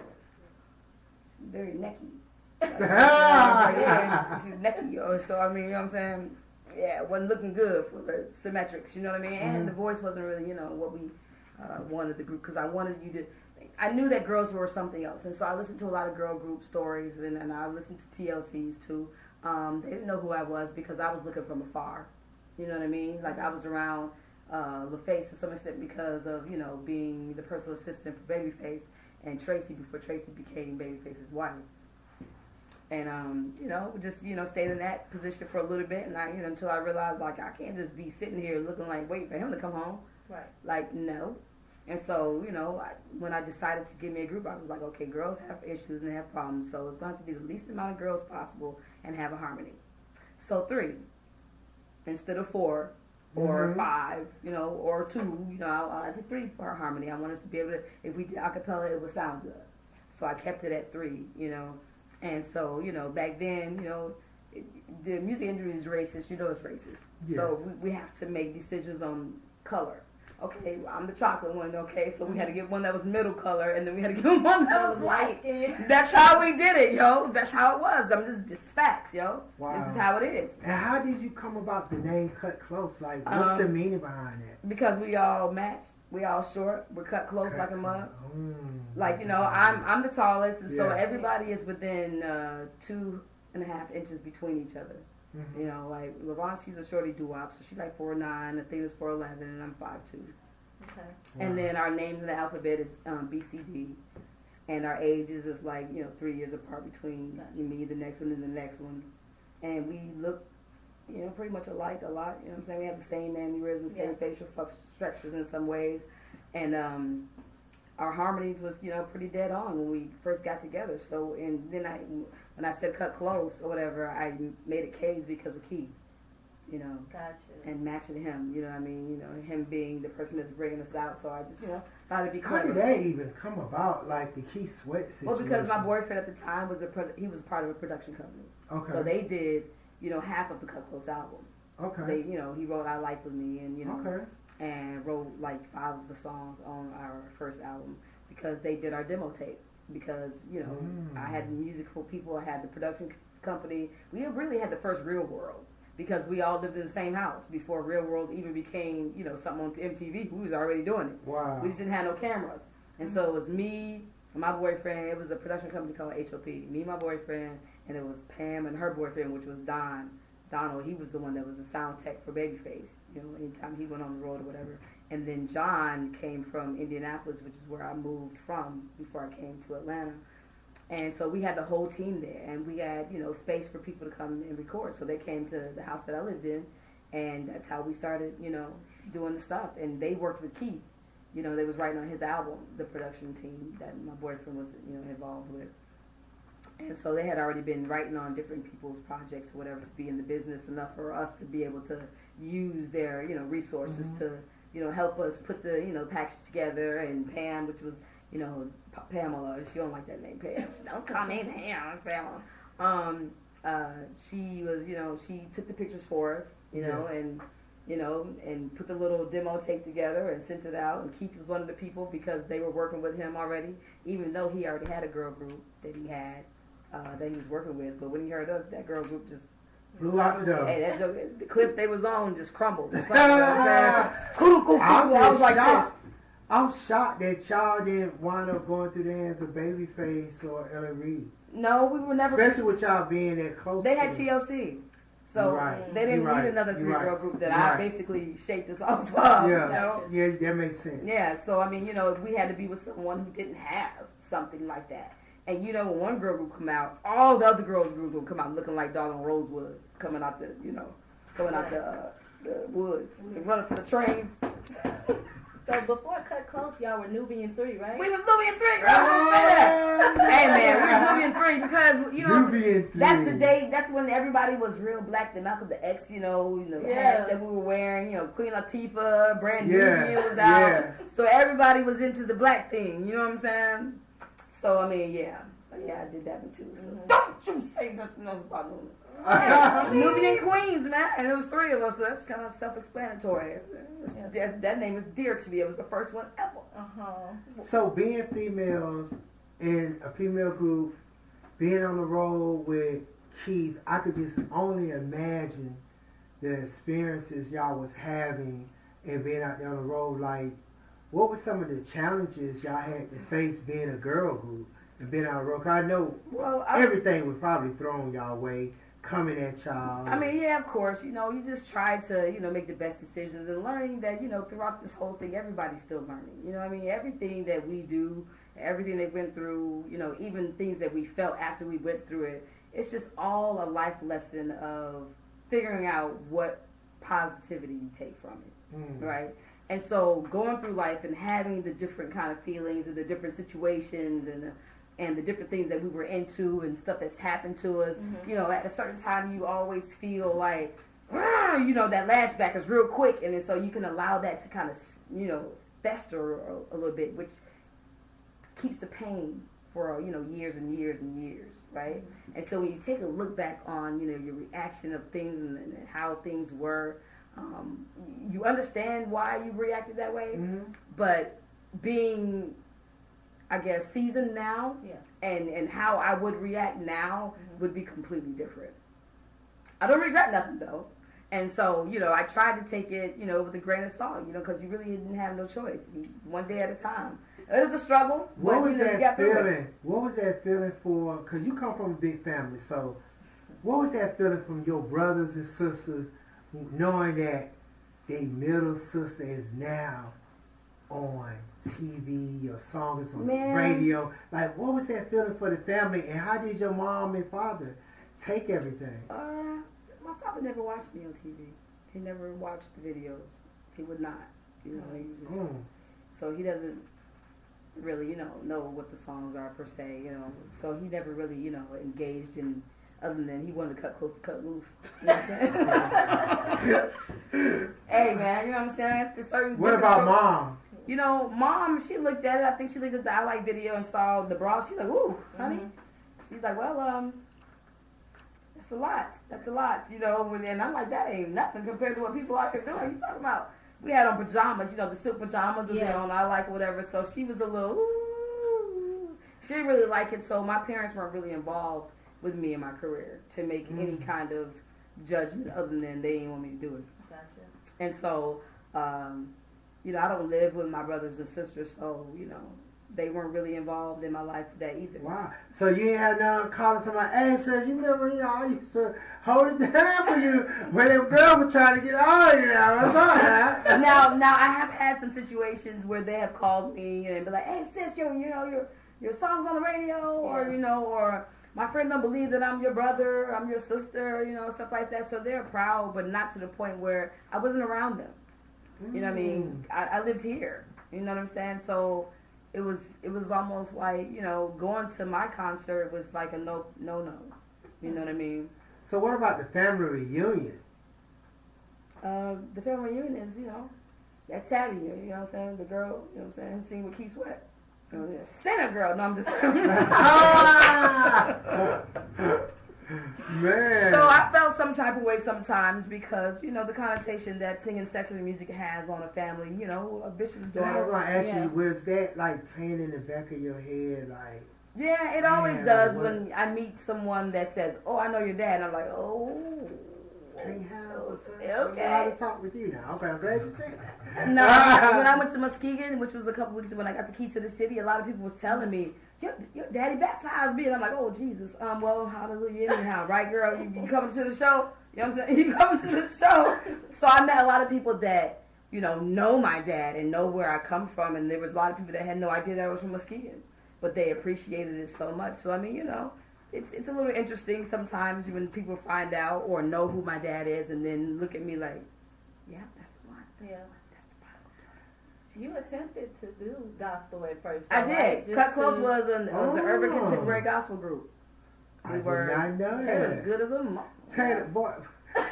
she's very necky. She's necky. So, I mean, you know what I'm saying? Yeah, it wasn't looking good for the symmetrics, you know what I mean? And the voice wasn't really, you know, what we wanted the group, because I wanted you to... I knew that girls were something else, and so I listened to a lot of girl group stories, and I listened to TLC's too. They didn't know who I was because I was looking from afar. You know what I mean? Like, I was around LaFace to some extent because of, you know, being the personal assistant for Babyface, and Tracy before Tracy became Babyface's wife. And, you know, just, you know, stayed in that position for a little bit, and you know, until I realized, like, I can't just be sitting here looking like, waiting for him to come home. Right. Like, no. And so, you know, when I decided to give me a group, I was like, okay, girls have issues and they have problems, so it's going to have to be the least amount of girls possible and have a harmony. So 3 instead of 4 or 5, you know, or 2, you know, I did 3 for our harmony. I wanted us to be able to, if we did a cappella, it would sound good. So I kept it at 3, you know. And so, back then, the music industry is racist. It's racist. Yes. So we have to make decisions on color. Okay, I'm the chocolate one. Okay, so we had to get one that was middle color, and then we had to get one that was light. That's how we did it, yo. That's how it was. Just facts, yo. Wow. This is how it is. And how did you come about the name Cut Close? Like, what's the meaning behind that? Because we all match. We all short. We're cut close like a mug. Like, I'm the tallest, and so everybody is within 2.5 inches between each other. Mm-hmm. Like LaVon, she's a shorty doo-wop, so she's like 4'9", Athena's 4'11", and I'm 5'2". Okay. Wow. And then our names in the alphabet is BCD, and our ages is like 3 years apart between me, the next one, and the next one, and we look pretty much alike a lot. You know what I'm saying? We have the same mannerisms, same facial structures in some ways, and our harmonies was pretty dead on when we first got together. So and then when I said Cut Close or whatever, I made it K's because of Keith, Gotcha. and matching him. You know what I mean? Him being the person that's bringing us out. So I just thought it'd be clever. How did that even come about? Like the Keith Sweat situation? Well, because my boyfriend at the time was he was part of a production company. Okay. So they did half of the Cut Close album. Okay. They he wrote I Like With Me and okay. And wrote like 5 of the songs on our first album because they did our demo tape. Because I had musical people, I had the production company. We really had the first Real World because we all lived in the same house before Real World even became something on MTV. We was already doing it. Wow. We just didn't have no cameras, and so it was me and my boyfriend. It was a production company called HOP. Me, my boyfriend, and it was Pam and her boyfriend, which was Donald. He was the one that was the sound tech for Babyface. Anytime he went on the road or whatever. And then John came from Indianapolis, which is where I moved from before I came to Atlanta. And so we had the whole team there, and we had, space for people to come and record. So they came to the house that I lived in, and that's how we started, doing the stuff. And they worked with Keith. They was writing on his album, the production team that my boyfriend was, involved with. And so they had already been writing on different people's projects or whatever to be in the business enough for us to be able to use their, resources to help us put the, package together. And Pam, which was, Pamela, she don't like that name, Pam. She don't call me Pam. She was, she took the pictures for us, and put the little demo tape together and sent it out. And Keith was one of the people because they were working with him already, even though he already had a girl group that he had, that he was working with. But when he heard us, that girl group just flew out the door. Hey, the cliff they was on just crumbled. You know what I'm saying? I was like this. I'm shocked that y'all didn't wind up going through the hands of Babyface or Ella Reid. No, we were never. Especially with y'all being that close. They had TLC. So they didn't need another 3-girl group that I basically shaped us off of. Yeah, yeah, that makes sense. Yeah, so I mean, we had to be with someone who didn't have something like that. And when one girl group come out, all the other girls groups will come out looking like doggone Rosewood coming out the woods. They run up to the train. So before Cut Close, y'all were Nubian 3, right? We was Nubian 3, girl. Hey man, we was Nubian 3 because Nubian 3. That's the day. That's when everybody was real black. The Malcolm X, hats that we were wearing. Queen Latifah, Brand Nubian was out. Yeah. So everybody was into the black thing. You know what I'm saying? So I mean, I did that one too. So don't you say nothing else about Nubian. Nubian Queens, man, and it was 3 of us. So that's kind of self-explanatory. That name is dear to me. It was the first one ever. So being females in a female group, being on the road with Keith, I could just only imagine the experiences y'all was having and being out there on the road. Like, what were some of the challenges y'all had to face being a girl group and being on the road? 'Cause I know everything was probably thrown y'all way, coming at y'all. I mean, yeah, of course. You just try to, make the best decisions and learning that, throughout this whole thing, everybody's still learning. You know what I mean? Everything that we do, everything they went through, even things that we felt after we went through it, it's just all a life lesson of figuring out what positivity you take from it, right? And so going through life and having the different kind of feelings and the different situations and the different things that we were into and stuff that's happened to us, at a certain time you always feel like, that lashback is real quick, and then so you can allow that to kind of, fester a little bit, which keeps the pain for, years and years and years. right? And so when you take a look back on, you know, your reaction of things and how things were, you understand why you reacted that way. But being, I guess, seasoned now, and how I would react now would be completely different. I don't regret nothing though. And so, you know, I tried to take it, you know, with a grain of salt, you know, because you really didn't have no choice. One day at a time. It was a struggle. What was that feeling? It. What was that feeling for? Because you come from a big family, so what was that feeling from your brothers and sisters, knowing that their middle sister is now on TV, your song is on the radio? Like, what was that feeling for the family, and how did your mom and father take everything? My father never watched me on TV. He never watched the videos. He would not. You know, he just, so he doesn't really, you know what the songs are per se, you know. So he never really, you know, engaged in, other than he wanted to cut close to cut loose. You know what I'm saying? Hey man, you know what I'm saying? What about mom? You know, mom, she looked at it. I think she looked at the I Like video and saw the bra. She's like, "Ooh, honey." She's like, "Well, that's a lot. That's a lot." You know, and I'm like, "That ain't nothing compared to what people out here doing." You talking about? We had on pajamas, you know, the silk pajamas was on I Like whatever. So she was a little, ooh. She didn't really like it. So my parents weren't really involved with me in my career to make any kind of judgment other than they didn't want me to do it. Gotcha. And so, you know, I don't live with my brothers and sisters, so, you know, they weren't really involved in my life for that either. Wow. So you ain't had none calling somebody, hey, says, you remember, you know, I used to hold it down for you when that girl was trying to get out of you. What's up, man? Now, I have had some situations where they have called me and be like, hey, sis, you know, your song's on the radio, or, you know, or my friend don't believe that I'm your brother, I'm your sister, you know, stuff like that. So they're proud, but not to the point where I wasn't around them. You know what I mean? I lived here. You know what I'm saying? So it was almost like, you know, going to my concert was like a no. You know what I mean? So what about the family reunion? The family reunion is, you know, that's Saturday, you know what I'm saying? The girl, you know what I'm saying, sing with Keith Sweat. You know, Santa girl, no, I'm just Man. So I felt some type of way sometimes because, you know, the connotation that singing secular music has on a family, you know, a bishop's daughter. I was going to ask you, was that like playing in the back of your head, like? Yeah, it always does when I meet someone that says, oh, I know your dad. And I'm like, oh. Okay. Okay. How to talk with you now. Okay, I'm glad you said that. No, when I went to Muskegon, which was a couple weeks when I got the key to the city, a lot of people was telling me, your daddy baptized me. And I'm like, oh, Jesus. Well, hallelujah anyhow. Right, girl? You coming to the show? You know what I'm saying? You coming to the show? So I met a lot of people that, you know my dad and know where I come from. And there was a lot of people that had no idea that I was from Muskegon. But they appreciated it so much. So, I mean, you know, it's a little interesting sometimes when people find out or know who my dad is and then look at me like, yeah, that's the one. That's the one. That's the one. You attempted to do gospel at first. I did. Right? Klose was an urban contemporary gospel group. I did not know that. Taylor's good as a mom. Taylor, boy.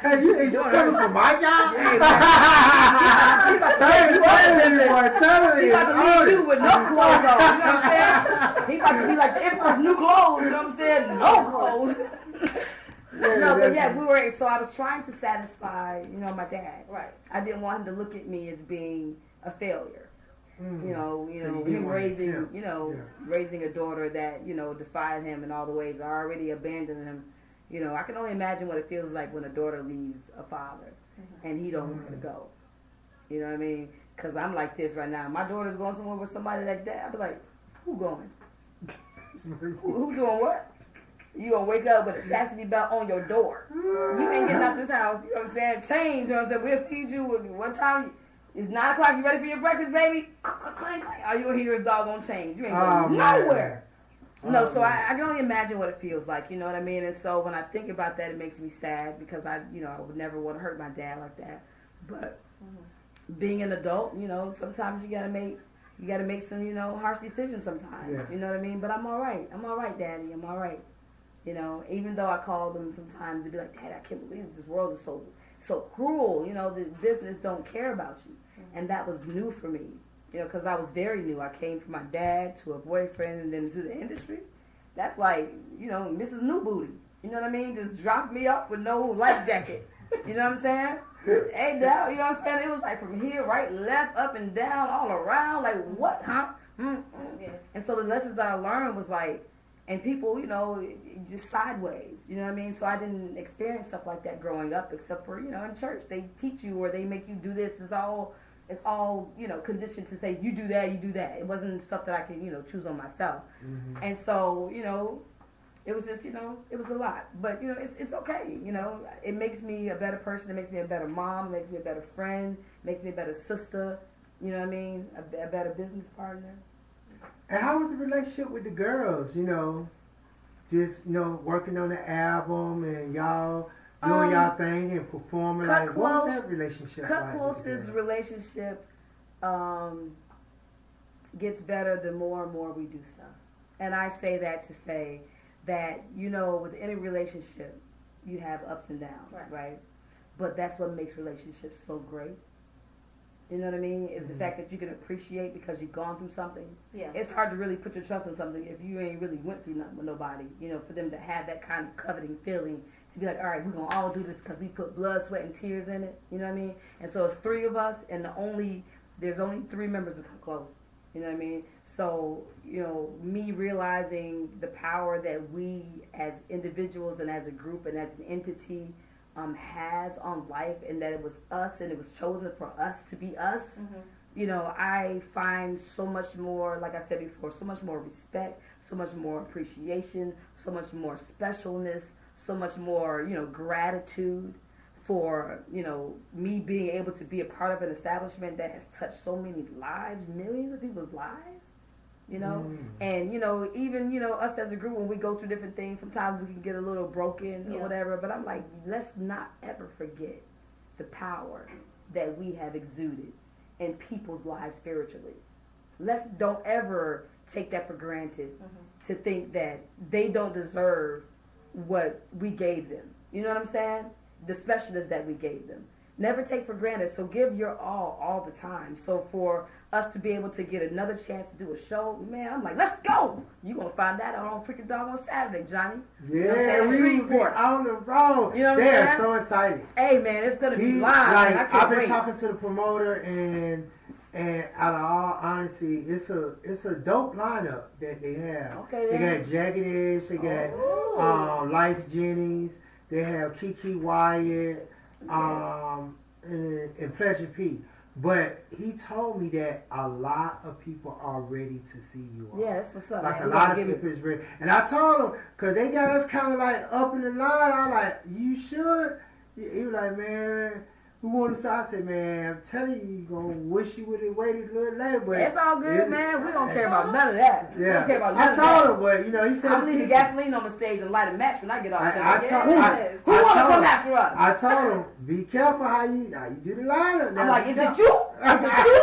Taylor, you coming from my job? She about to leave you with no clothes on. You know what I'm saying? He about to be like the emperor's new clothes. You know what I'm saying? No clothes. No, but yeah, we were. So I was trying to satisfy, you know, my dad. Right. I didn't want him to look at me as being a failure. You know, So him raising, raising a daughter that, you know, defied him in all the ways. I already abandoned him. You know, I can only imagine what it feels like when a daughter leaves a father and he don't want her to go. You know what I mean? Because I'm like this right now. My daughter's going somewhere with somebody like that. I'll be like, who going? Who doing what? You gonna wake up with a chastity belt on your door. You ain't getting out this house. You know what I'm saying? Change. You know what I'm saying? We'll feed you. One time, it's 9 o'clock. You ready for your breakfast, baby? All you gonna hear is doggone change. You ain't going nowhere. No, so I can only imagine what it feels like, you know what I mean? And so when I think about that, it makes me sad because I would never want to hurt my dad like that. But being an adult, you know, sometimes you gotta make some, you know, harsh decisions sometimes. Yeah. You know what I mean? But I'm all right. I'm all right, Daddy. I'm all right. You know, even though I call them sometimes to be like, Dad, I can't believe this world is so cruel. You know, the business don't care about you. And that was new for me. You know, because I was very new. I came from my dad to a boyfriend and then to the industry. That's like, you know, Mrs. New Booty. You know what I mean? Just dropped me up with no life jacket. You know what I'm saying? Hey, down, you know what I'm saying? It was like from here, right, left, up and down, all around. Like, what, huh? Yeah. And so the lessons that I learned was like, and people, you know, just sideways. You know what I mean? So I didn't experience stuff like that growing up, except for, you know, in church. They teach you or they make you do this. It's all, you know, conditioned to say, you do that, you do that. It wasn't stuff that I could, you know, choose on myself. Mm-hmm. And so, you know, it was just, you know, it was a lot. But, you know, it's okay. You know, it makes me a better person. It makes me a better mom. It makes me a better friend. It makes me a better sister. You know what I mean? A better business partner. And how was the relationship with the girls, you know? Just, you know, working on the album and y'all doing y'all thing and performing. Like, what was that relationship like? Cut Close's relationship gets better the more and more we do stuff. And I say that to say that, you know, with any relationship, you have ups and downs, right? But that's what makes relationships so great. You know what I mean? Is the fact that you can appreciate because you've gone through something. Yeah. It's hard to really put your trust in something if you ain't really went through nothing with nobody. You know, for them to have that kind of coveting feeling to be like, all right, we're going to all do this because we put blood, sweat, and tears in it. You know what I mean? And so it's three of us, and there's only 3 members of Klose. You know what I mean? So, you know, me realizing the power that we as individuals and as a group and as an entity has on life, and that it was us and it was chosen for us to be us. Mm-hmm. You know, I find so much more, like I said before, so much more respect, so much more appreciation, so much more specialness, so much more, you know, gratitude for, you know, me being able to be a part of an establishment that has touched so many lives, millions of people's lives. You know, and, you know, even, you know, us as a group, when we go through different things, sometimes we can get a little broken or whatever, but I'm like, let's not ever forget the power that we have exuded in people's lives spiritually. Don't ever take that for granted to think that they don't deserve what we gave them. You know what I'm saying? The specialness that we gave them. Never take for granted. So give your all the time. So for us to be able to get another chance to do a show, man, I'm like, let's go. You're going to find that out on freaking dog on Saturday, Johnny. Yeah, we will be on the road. You know what They're I'm saying? so excited. Hey, man, it's going to be live. Like, I've been talking to the promoter, and out of all honesty, it's a dope lineup that they have. Okay, they got Jagged Edge, they got Life Jennings, they have Kiki Wyatt, and Pleasure P. But he told me that a lot of people are ready to see you all. Yeah, that's what's up. Like man. a lot of people is ready. And I told him, because they got us kind of like up in the line. I'm like, you should? He was like, man, we want to say. I said, man, I'm telling you, you're going to wish you would have waited a little later. But it's all good, man. We don't care about none of that. Yeah. We don't care about none of that. I told him, but, you know, he said... I'm leaving gasoline on the stage and light a match when I get off. Who want to come after us? I told him, be careful how you do the lineup. I'm like, is it you? Is it you?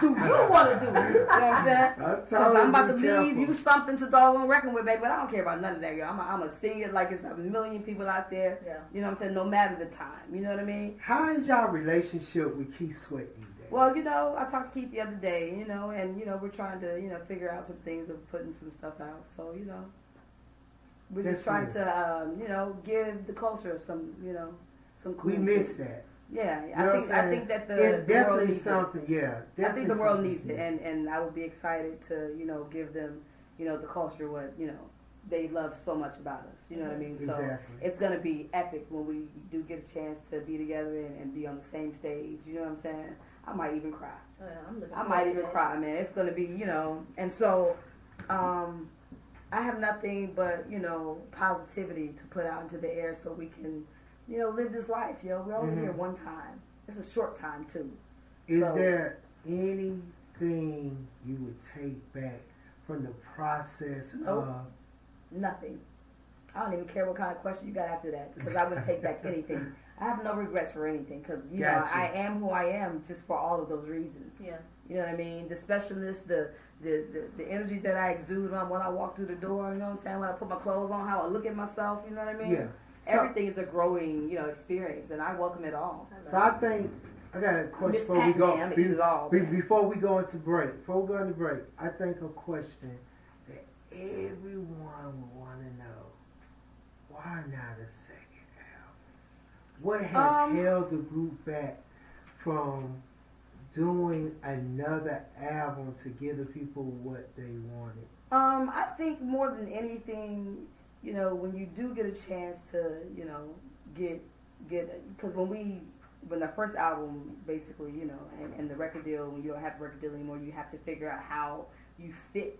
Do you want to do it? You know what I'm saying? Because I'm about to leave you something to doggone reckon with, baby. But I don't care about none of that, y'all. I'm going to sing it like it's a million people out there. Yeah. You know what I'm saying? No matter the time. You know what I mean? How is y'all relationship with Keith Sweat these days? Well, you know, I talked to Keith the other day, you know, and, you know, we're trying to, you know, figure out some things of putting some stuff out. So, you know, we're just trying to, you know, give the culture some, you know, some cool We miss that. Yeah, you know I think that it's the definitely world needs something. it. Yeah, definitely I think the world needs it, and I would be excited to, you know, give them, you know, the culture what, you know, they love so much about us. You know what I mean? Exactly. So it's gonna be epic when we do get a chance to be together and be on the same stage. You know what I'm saying? I might even cry. Oh, yeah, I might even cry, man. It's gonna be, you know, and so. I have nothing but, you know, positivity to put out into the air so we can, you know, live this life, yo. We're only here one time. It's a short time, too. Is there anything you would take back from the process of... Nothing. I don't even care what kind of question you got after that, because I wouldn't take back anything. I have no regrets for anything, because, you know, I am who I am just for all of those reasons. Yeah. You know what I mean? The specialness, the energy that I exude when I walk through the door, you know what I'm saying? When I put my clothes on, how I look at myself, you know what I mean? Yeah. So, everything is a growing, you know, experience, and I welcome it all. So I think, I got a question before we go. Before we go into break, I think a question that everyone would want to know, why not a second album? What has held the group back from doing another album to give the people what they wanted? I think more than anything, when you do get a chance to, get, because when the first album, basically, and the record deal, when you don't have a record deal anymore, you have to figure out how you fit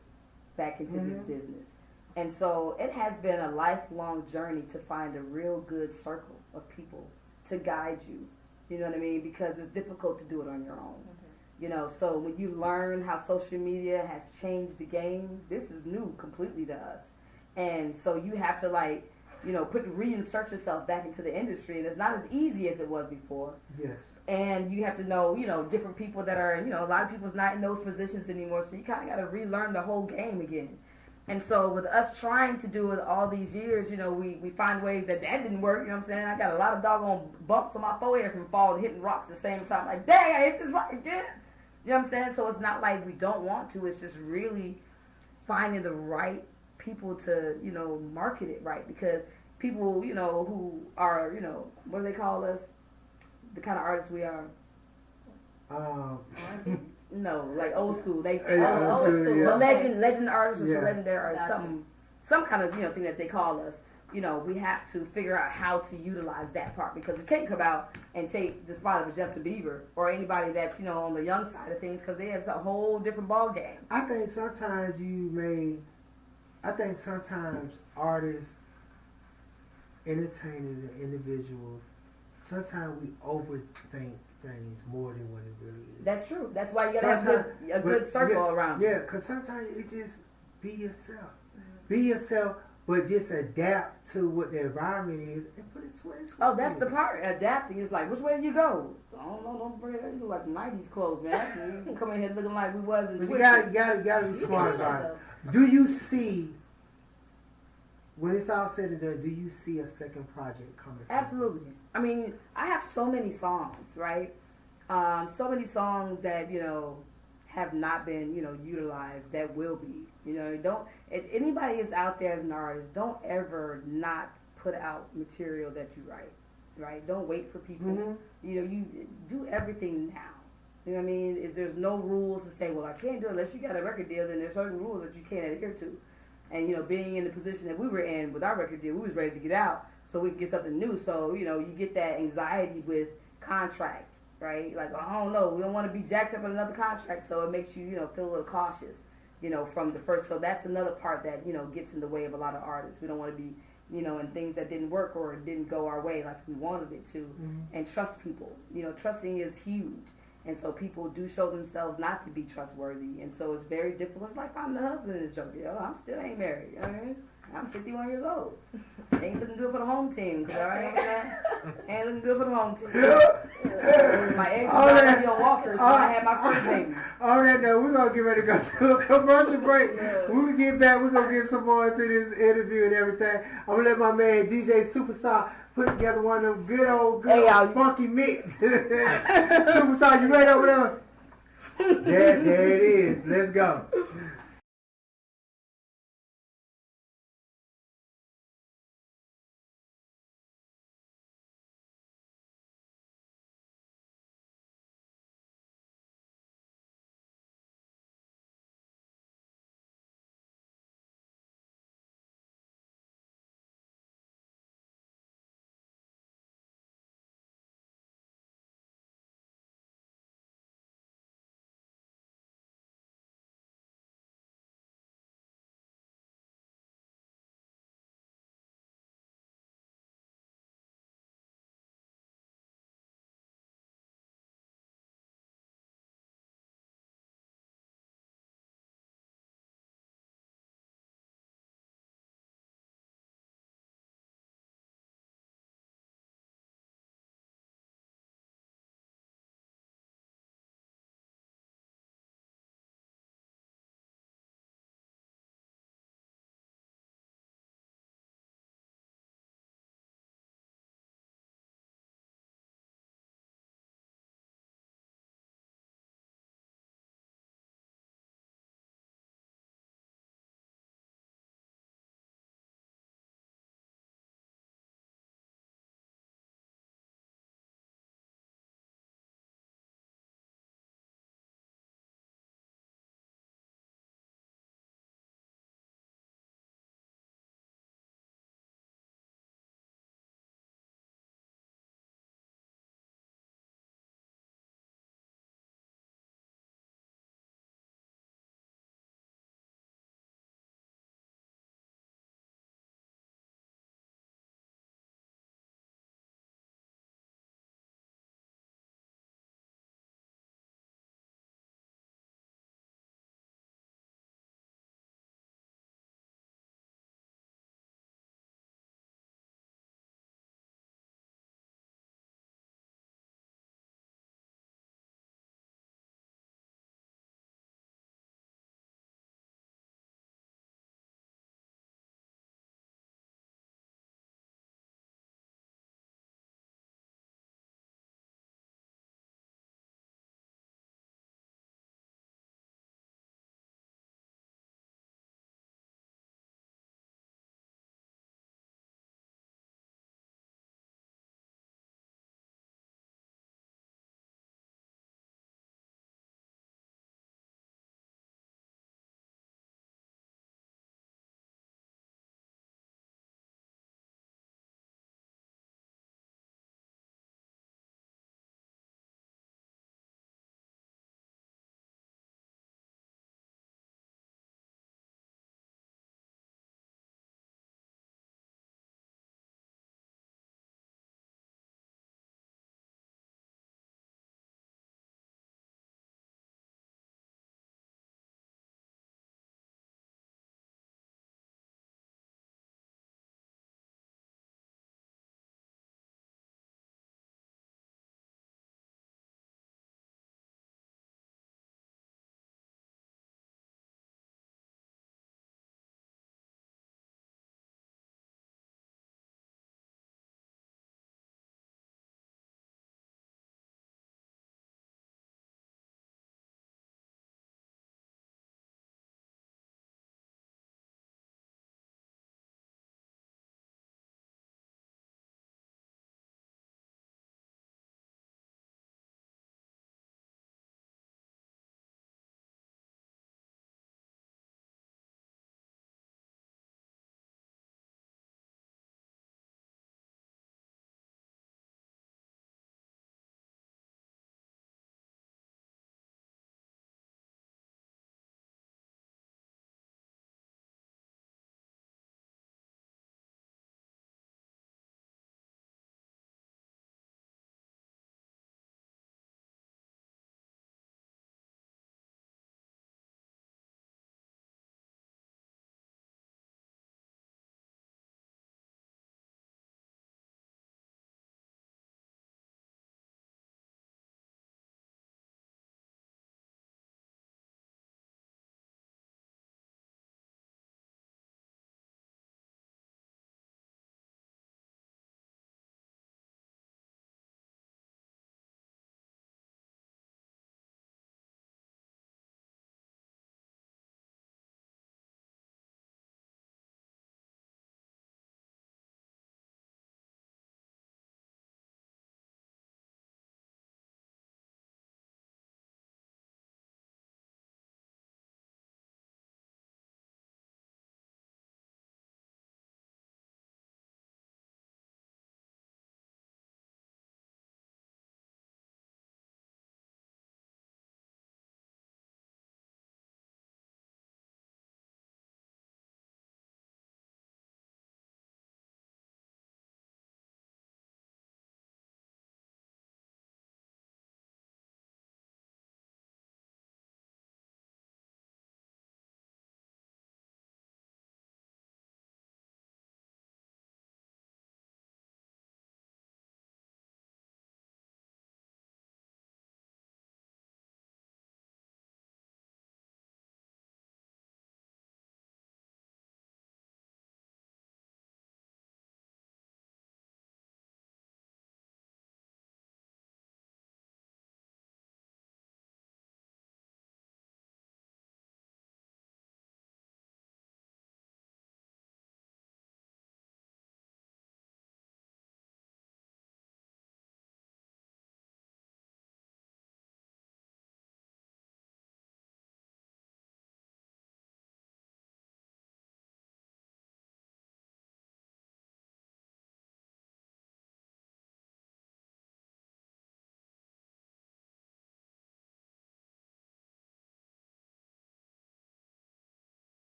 back into this business. And so it has been a lifelong journey to find a real good circle of people to guide you. You know what I mean? Because it's difficult to do it on your own. So when you learn how social media has changed the game, this is new completely to us. And so you have to reinsert yourself back into the industry, and it's not as easy as it was before. Yes. And you have to know, different people that are, a lot of people's not in those positions anymore, so you kind of got to relearn the whole game again. And so with us trying to do it all these years, we find ways that didn't work, you know what I'm saying? I got a lot of doggone bumps on my forehead from falling, hitting rocks at the same time. Like, dang, I hit this rock again. You know what I'm saying? So it's not like we don't want to, it's just really finding the right people to, market it right, because people, who are, what do they call us? The kind of artists we are. No, like old school. They say old school. Yeah. Legend artists or legendary artists, Gotcha. some kind of thing that they call us. We have to figure out how to utilize that part, because we can't come out and take the spot of Justin Bieber or anybody that's on the young side of things, because they have a whole different ball game. I think sometimes artists, entertainers, and individuals, sometimes we overthink things more than what it really is. That's true. That's why you gotta have a good circle around. Yeah, because sometimes it just be yourself. Be yourself, but just adapt to what the environment is and put it switch. Oh, that's the part. Adapting is like, which way do you go? I don't know. Don't bring it. You look like 90s clothes, man. You come in here looking like we was in. But you gotta be smart about it. Do you see, when it's all said and done, do you see a second project coming? Absolutely. I mean, I have so many songs, right? So many songs that have not been utilized that will be. Don't, if anybody is out there as an artist, don't ever not put out material that you write. Right? Don't wait for people. You do everything now. You know what I mean? If there's no rules to say, well, I can't do it unless you got a record deal, then there's certain rules that you can't adhere to. And being in the position that we were in with our record deal, we was ready to get out so we could get something new. So you get that anxiety with contracts, right? Like, I don't know, we don't want to be jacked up in another contract, so it makes you feel a little cautious, from the first. So that's another part that gets in the way of a lot of artists. We don't want to be in things that didn't work or didn't go our way like we wanted it to, and trust people. Trusting is huge. And so people do show themselves not to be trustworthy. And so it's very difficult. It's like I'm the husband in this joke. I'm still ain't married. You know what I mean? I'm 51 years old. Ain't looking good for the home team. Cause I ain't looking good for the home team. My ex was not your walker, so I had my first baby. All that though, we're going to get ready to go to a commercial break. When we get back, we're going to get some more into this interview and everything. I'm going to let my man DJ Superstar put together one of them good old spunky mix. Superstar, you ready over there? There it is. Let's go.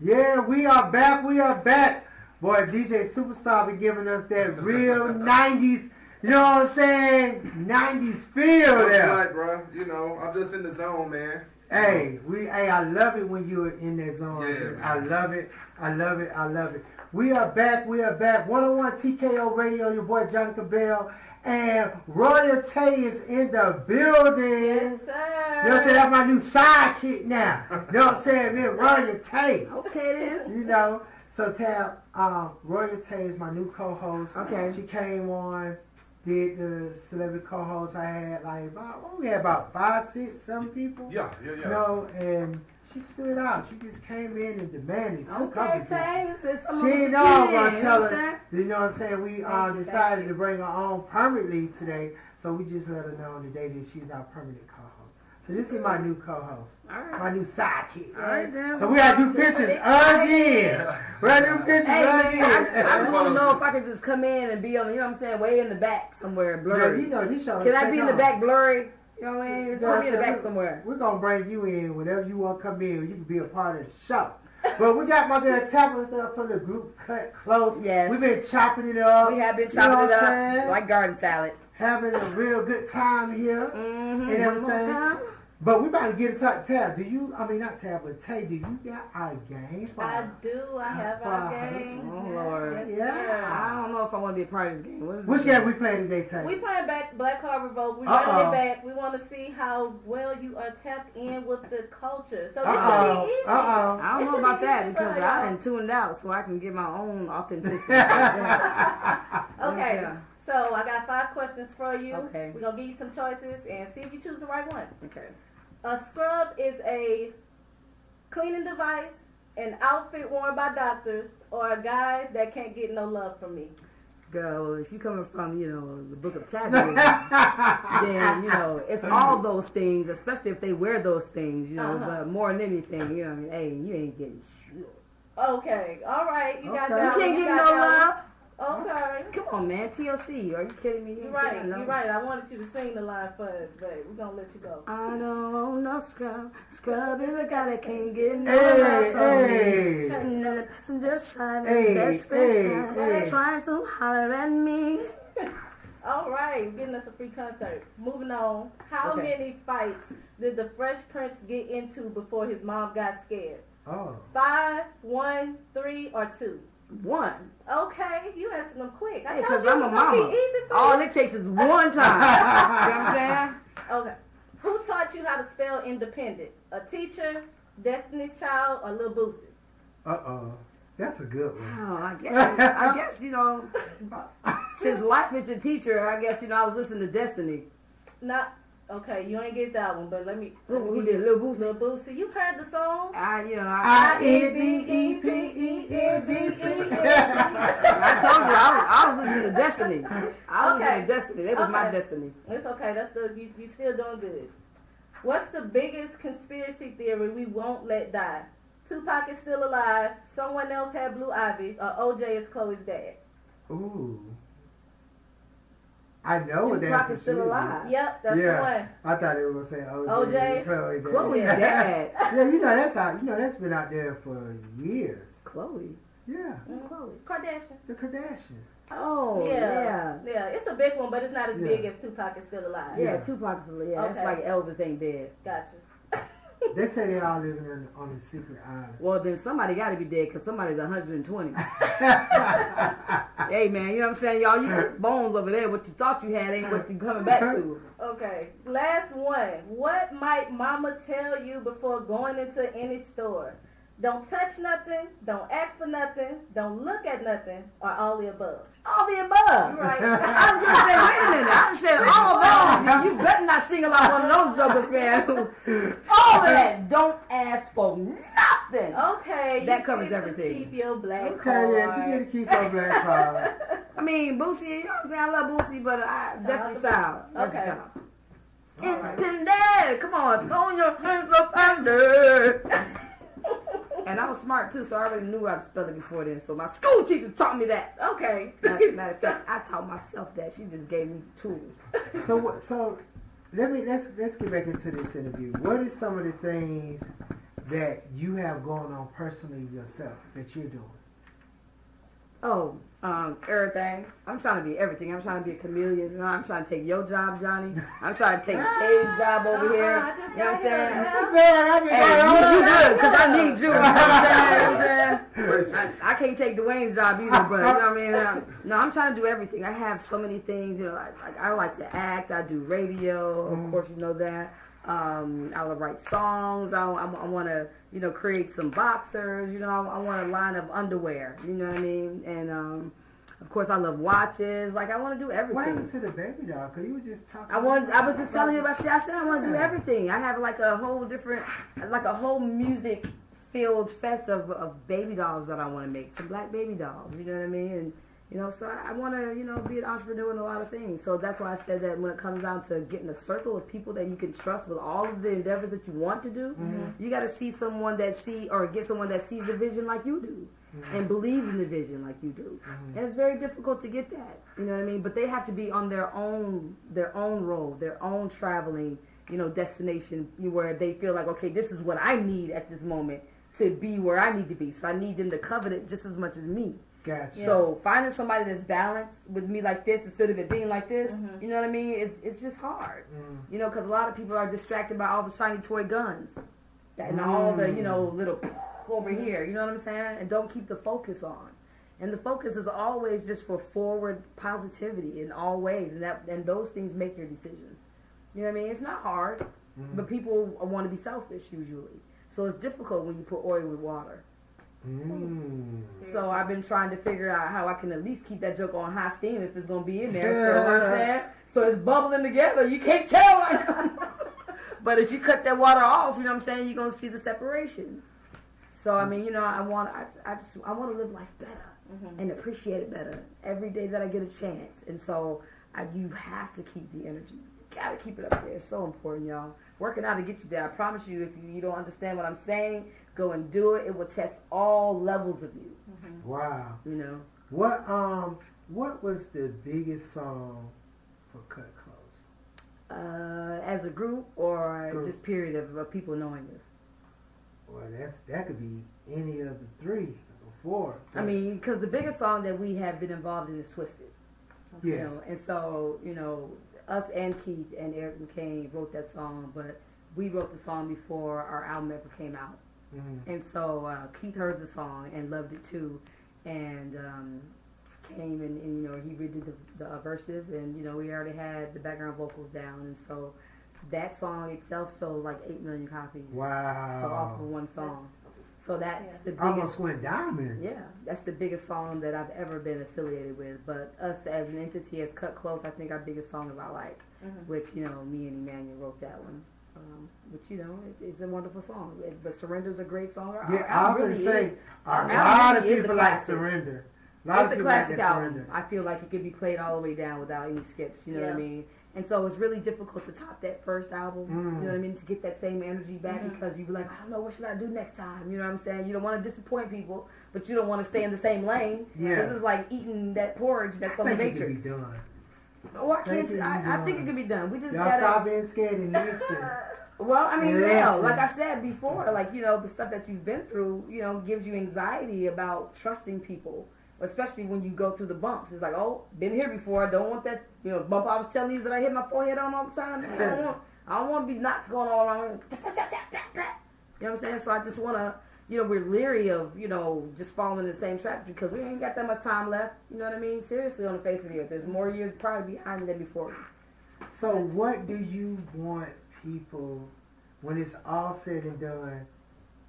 Yeah, we are back. We are back. Boy, DJ Superstar be giving us that real 90s, you know what I'm saying? 90s feel That's there. right, bro. You know, I'm just in the zone, man. Hey, I love it when you're in that zone. Yeah, I love it. I love it. I love it. We are back. We are back. 101 TKO Radio, your boy Johnnie Cabbell. And Royalty is in the building. Yes, sir. You know what I'm saying? That's my new sidekick now. You know what I'm saying? Man, Royalty. Okay then. You know. So Tab, Royalty is my new co-host. Okay. She came on, did the celebrity co-host. I had we had about 5, 6, 7 people. Yeah. You know, and she stood out. She just came in and demanded, took her Okay, position. Tay. She didn't know I was going to tell You know what I'm her. You know what I'm saying? We decided to bring her on permanently today. So we just let her know today that she's our permanent co-host. So this is my new co-host. All right. My new sidekick. All right, then. So we got to do pictures again. We got to do pictures Hey, man, again. I just want to know if I could just come in and be on, you know what I'm saying, way in the back somewhere, blurry. Yeah, you know, this show Can I be in the back blurry? You know what I mean? Just want to be in the back somewhere. We're going to bring you in whenever you want to come in. You can be a part of the show. But we got my girl Tabitha from the group Klose. Yes. We've been chopping it up. We have been You know chopping what it I'm saying? up like garden salad. Having a real good time here Mm-hmm. and One more everything. time. But we about to get into Tab. Not Tab, but Tay, do you got our game? I do. I have our game. Oh, Lord. Yes, Yeah. sir. I don't know if I want to be a part of this game. What is Which this game we playing today, Tay? We playing back Black Card Revolt. We Uh-oh. running it back. We want to see how well you are tapped in with the culture. So this should Uh-oh. be easy. Uh-oh. I don't It know should about be that easy because for I y'all. done tuned out so I can get my own authenticity. Okay. Yeah. So I got 5 questions for you. Okay. We're going to give you some choices and see if you choose the right one. Okay. A scrub is a cleaning device, an outfit worn by doctors, or a guy that can't get no love from me. Girl, if you're coming from, you know, the book of Tabitha, then, you know, it's all those things, especially if they wear those things, you know, but more than anything, you know, hey, you ain't getting shit. Okay. All right. You got Okay. that You can't one. get got no that love. one. Okay. Come on, man, TLC, are you kidding me? You're right. You're right. I wanted you to sing the line first, but we're going to let you go. I don't want no scrub. Scrub is a guy that can't get no Hey, love from me. hey. Sitting in the passenger side, Hey, best friend's hey, side, hey. trying to holler at me. All right. You're getting us a free concert. Moving on. How Okay. many fights did the Fresh Prince get into before his mom got scared? Oh. 5, 1, 3, or 2? One. Okay, you answered them quick. I Hey, told because you I'm it a was gonna mama. be easy for All you. it takes is one time. You know what I'm saying? Okay. Who taught you how to spell independent? A teacher, Destiny's Child, or Lil Boosie? Uh-oh. That's a good one. Oh, I guess, you know, since life is your teacher, I guess, you know, I was listening to Destiny. Not okay. You ain't get that one, but let me. Who did? Lil Boosie? Lil Boosie. You heard the song? I-N-D-E-P-E-N-D-C. I told you, I was listening to Destiny. I was Okay. listening to Destiny. That was my Okay. destiny. It's okay. That's the you still doing good. What's the biggest conspiracy theory we won't let die? Tupac is still alive. Someone else had Blue Ivy, or OJ is Chloe's dad. Ooh. I know what Tupac that is still alive. Yep, that's the one. I thought they were gonna say OJ. OJ. Chloe's dad. Yeah, you know that's been out there for years. Chloe. Yeah, Chloe. Kardashian. the Kardashians. Oh, Yeah. Yeah, it's a big one, but it's not as Yeah. big as Tupac is still alive. Yeah, Tupac's, yeah, it's Okay. like Elvis ain't dead. Gotcha. They say they all living on a secret island. Well, then somebody got to be dead because somebody's 120. Hey, man, you know what I'm saying? Y'all, you got bones over there. What you thought you had ain't what you coming back to. Okay, last one. What might mama tell you before going into any store? Don't touch nothing, don't ask for nothing, don't look at nothing, or all the above. All the above. You right. I was going to say, wait a minute. I said all those. You better not sing about one of those jokers, man. All of that. Don't ask for nothing. Okay. That you covers get to everything. Keep your black Okay, card. yeah, she get to keep her black card. I mean, Boosie, you know what I'm saying? I love Boosie, but Destiny's Child. Destiny's Okay. Child. All right. Independent. Come on, throw your hands up under. And I was smart too, so I already knew how to spell it before then. So my school teacher taught me that. Okay. Matter of fact, I taught myself that. She just gave me the tools. So let's get back into this interview. What is some of the things that you have going on personally yourself that you're doing? Oh, everything. I'm trying to be everything. I'm trying to be a chameleon. You know, I'm trying to take your job, Johnny. I'm trying to take Dave's job over here. You know what I'm saying? Hey, you good, because I need you. You know what I'm saying? I can't take Dwayne's job either, but you know what I mean? No, I'm trying to do everything. I have so many things. You know, I like to act. I do radio. Of course, you know that. I will write songs. I want to, you know, create some boxers. You know, I want a line of underwear. You know what I mean? And of course, I love watches. Like, I want to do everything. What happened to the baby doll? Because you were just talking. I was just telling you about. I said I want to do everything. I have like a whole different, like a whole music filled fest of baby dolls that I want to make. Some black baby dolls. You know what I mean? And you know, so I want to, you know, be an entrepreneur in a lot of things. So that's why I said that when it comes down to getting a circle of people that you can trust with all of the endeavors that you want to do, you got to see someone that get someone that sees the vision like you do and believes in the vision like you do. And it's very difficult to get that, you know what I mean? But they have to be on their own road, their own traveling, you know, destination where they feel like, okay, this is what I need at this moment to be where I need to be. So I need them to covet it just as much as me. Gotcha. So finding somebody that's balanced with me like this instead of it being like this, you know what I mean? It's just hard, you know, because a lot of people are distracted by all the shiny toy guns and all the, you know, little over here, you know what I'm saying? And don't keep the focus on. And the focus is always just for forward positivity in all ways, and those things make your decisions. You know what I mean? It's not hard, but people want to be selfish usually. So it's difficult when you put oil with water. So I've been trying to figure out how I can at least keep that joke on high steam if it's gonna be in there. So, you know what I'm saying? So it's bubbling together. You can't tell right now. But if you cut that water off, you know what I'm saying, you're gonna see the separation. So I mean, you know, I want to live life better and appreciate it better every day that I get a chance. And so you have to keep the energy. You gotta keep it up there. It's so important, y'all. Working out to get you there. I promise you, if you don't understand what I'm saying, go and do it. It will test all levels of you. Wow. You know. What was the biggest song for Cut Klose? As a group or just period of people knowing us? Well, that could be any of the three or four. I mean, because the biggest song that we have been involved in is Twisted. Yes. You know, and so, you know, us and Keith and Eric McCain wrote that song, but we wrote the song before our album ever came out. And so Keith heard the song and loved it too, and came and you know, he redid the verses, and you know, we already had the background vocals down, and so that song itself sold like 8 million copies. Wow. So off of one song. So that's the biggest. Almost went diamond. Yeah, that's the biggest song that I've ever been affiliated with. But us as an entity, as Cut Klose, I think our biggest song is I Like, which, you know, me and Emmanuel wrote that one. Which, you know, it's a wonderful song. But Surrender's a great song. Yeah, I was going to say, a lot of people like Surrender. It's a classic album. I feel like it could be played all the way down without any skips, you know what I mean? And so it's really difficult to top that first album, you know what I mean, to get that same energy back because you be like, I don't know, what should I do next time? You know what I'm saying? You don't want to disappoint people, but you don't want to stay in the same lane. Yeah. This is like eating that porridge that's on the Matrix. It could be done. Oh, I think it could be done. We just y'all stop being scared and listen. Well, I mean, yeah, like I said before, like, you know, the stuff that you've been through, you know, gives you anxiety about trusting people. Especially when you go through the bumps. It's like, oh, been here before. I don't want that, you know, bump I was telling you that I hit my forehead on all the time. I don't want to be knots going all around. You know what I'm saying? So I just want to, you know, we're leery of, you know, just falling in the same trap because we ain't got that much time left. You know what I mean? Seriously, on the face of the earth. There's more years probably behind me than before me. So what do you want people, when it's all said and done,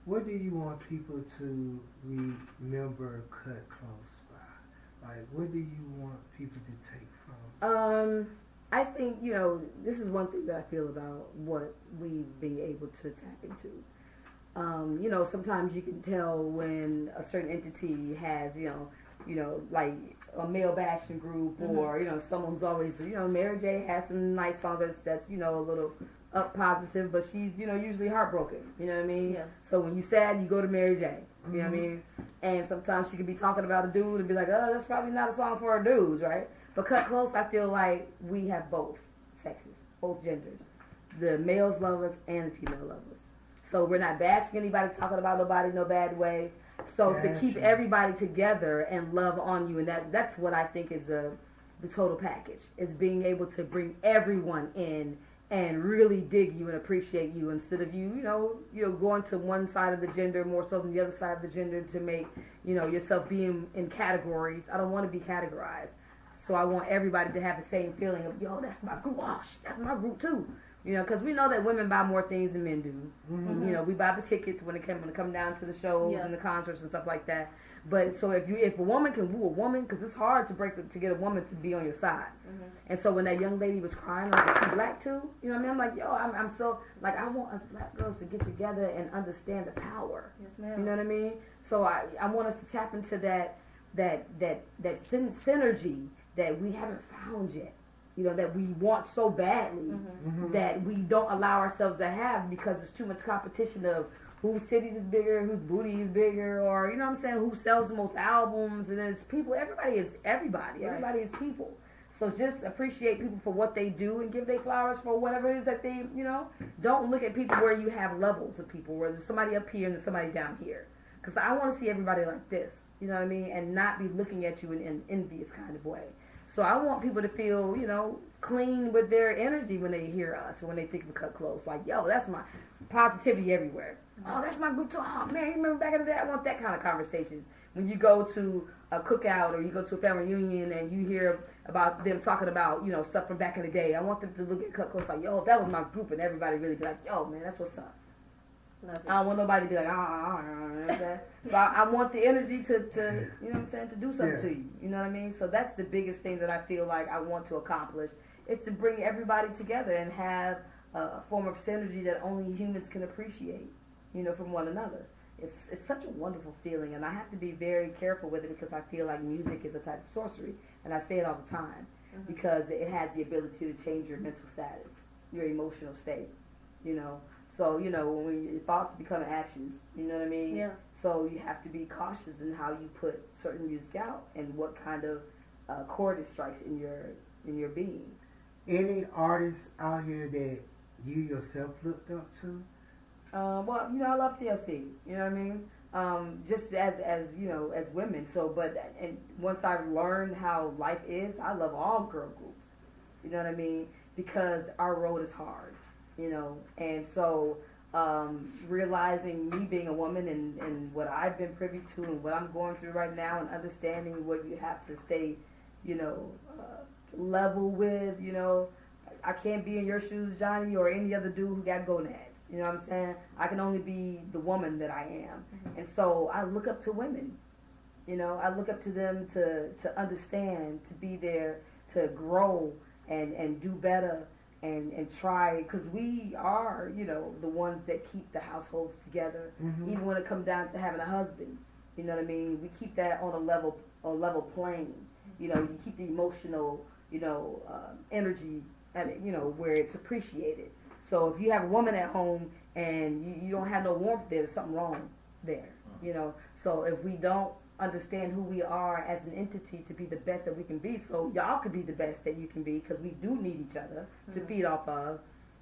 what do you want people to remember Cut Klose by? Like, what do you want people to take from? I think, you know, this is one thing that I feel about what we've been able to tap into. You know, sometimes you can tell when a certain entity has, you know, like a male bashing group or, you know, someone's always, you know, Mary J has some nice songs that's, you know, a little up positive, but she's, you know, usually heartbroken, you know what I mean? Yeah. So when you sad, you go to Mary J, you know what I mean? And sometimes she could be talking about a dude and be like, oh, that's probably not a song for our dudes, right? But Cut Klose, I feel like we have both sexes, both genders. The males love us and the female love us. So we're not bashing anybody, talking about nobody no bad way. So to keep everybody together and love on you, and that's what I think is the total package, is being able to bring everyone in and really dig you and appreciate you, instead of you going to one side of the gender more so than the other side of the gender to make, yourself being in categories. I don't want to be categorized. So I want everybody to have the same feeling of, yo, that's my group. Oh, that's my group too. Because we know that women buy more things than men do. Mm-hmm. We buy the tickets when it come down to the shows and the concerts and stuff like that. But so if a woman can woo a woman, because it's hard to get a woman to be on your side. Mm-hmm. And so when that young lady was crying, I was like, she black too? You know what I mean? I'm like, yo, I'm so, like, I want us black girls to get together and understand the power. Yes, ma'am. You know what I mean? So I want us to tap into that synergy that we haven't found yet. That we want so badly that we don't allow ourselves to have, because there's too much competition of whose titties is bigger, whose booty is bigger, or, you know what I'm saying, who sells the most albums. And there's people, everybody is everybody. Everybody is people. So just appreciate people for what they do and give their flowers for whatever it is that they, don't look at people where you have levels of people, where there's somebody up here and there's somebody down here. Because I want to see everybody like this, you know what I mean, and not be looking at you in an envious kind of way. So I want people to feel, clean with their energy when they hear us or when they think of Cut Close. Like, yo, that's my positivity everywhere. Oh, that's my group too. Oh, man, you remember back in the day? I want that kind of conversation. When you go to a cookout or you go to a family reunion and you hear about them talking about, stuff from back in the day, I want them to look at Cut Close like, yo, that was my group, and everybody really be like, yo, man, that's what's up. I don't want nobody to be like, you know what I'm saying? So I want the energy to you know what I'm saying, to do something to you. You know what I mean? So that's the biggest thing that I feel like I want to accomplish, is to bring everybody together and have a form of synergy that only humans can appreciate, from one another. It's such a wonderful feeling, and I have to be very careful with it, because I feel like music is a type of sorcery, and I say it all the time, because it has the ability to change your mental status, your emotional state, So, when your thoughts become actions, you know what I mean? Yeah. So you have to be cautious in how you put certain music out and what kind of chord it strikes in your being. Any artists out here that you yourself looked up to? Well, I love TLC, you know what I mean? Just as women. So, and once I've learned how life is, I love all girl groups, you know what I mean? Because our road is hard. And so realizing me being a woman and what I've been privy to and what I'm going through right now, and understanding what you have to stay, level with, I can't be in your shoes, Johnny, or any other dude who got gonads. You know what I'm saying? I can only be the woman that I am. And so I look up to women. I look up to them to understand, to be there, to grow and do better. And try, because we are, the ones that keep the households together. Even when it comes down to having a husband, you know what I mean? We keep that on a level plane. You keep the emotional, energy, and where it's appreciated. So if you have a woman at home and you don't have no warmth there, there's something wrong there. So if we don't understand who we are as an entity to be the best that we can be, so y'all can be the best that you can be, because we do need each other to feed off of,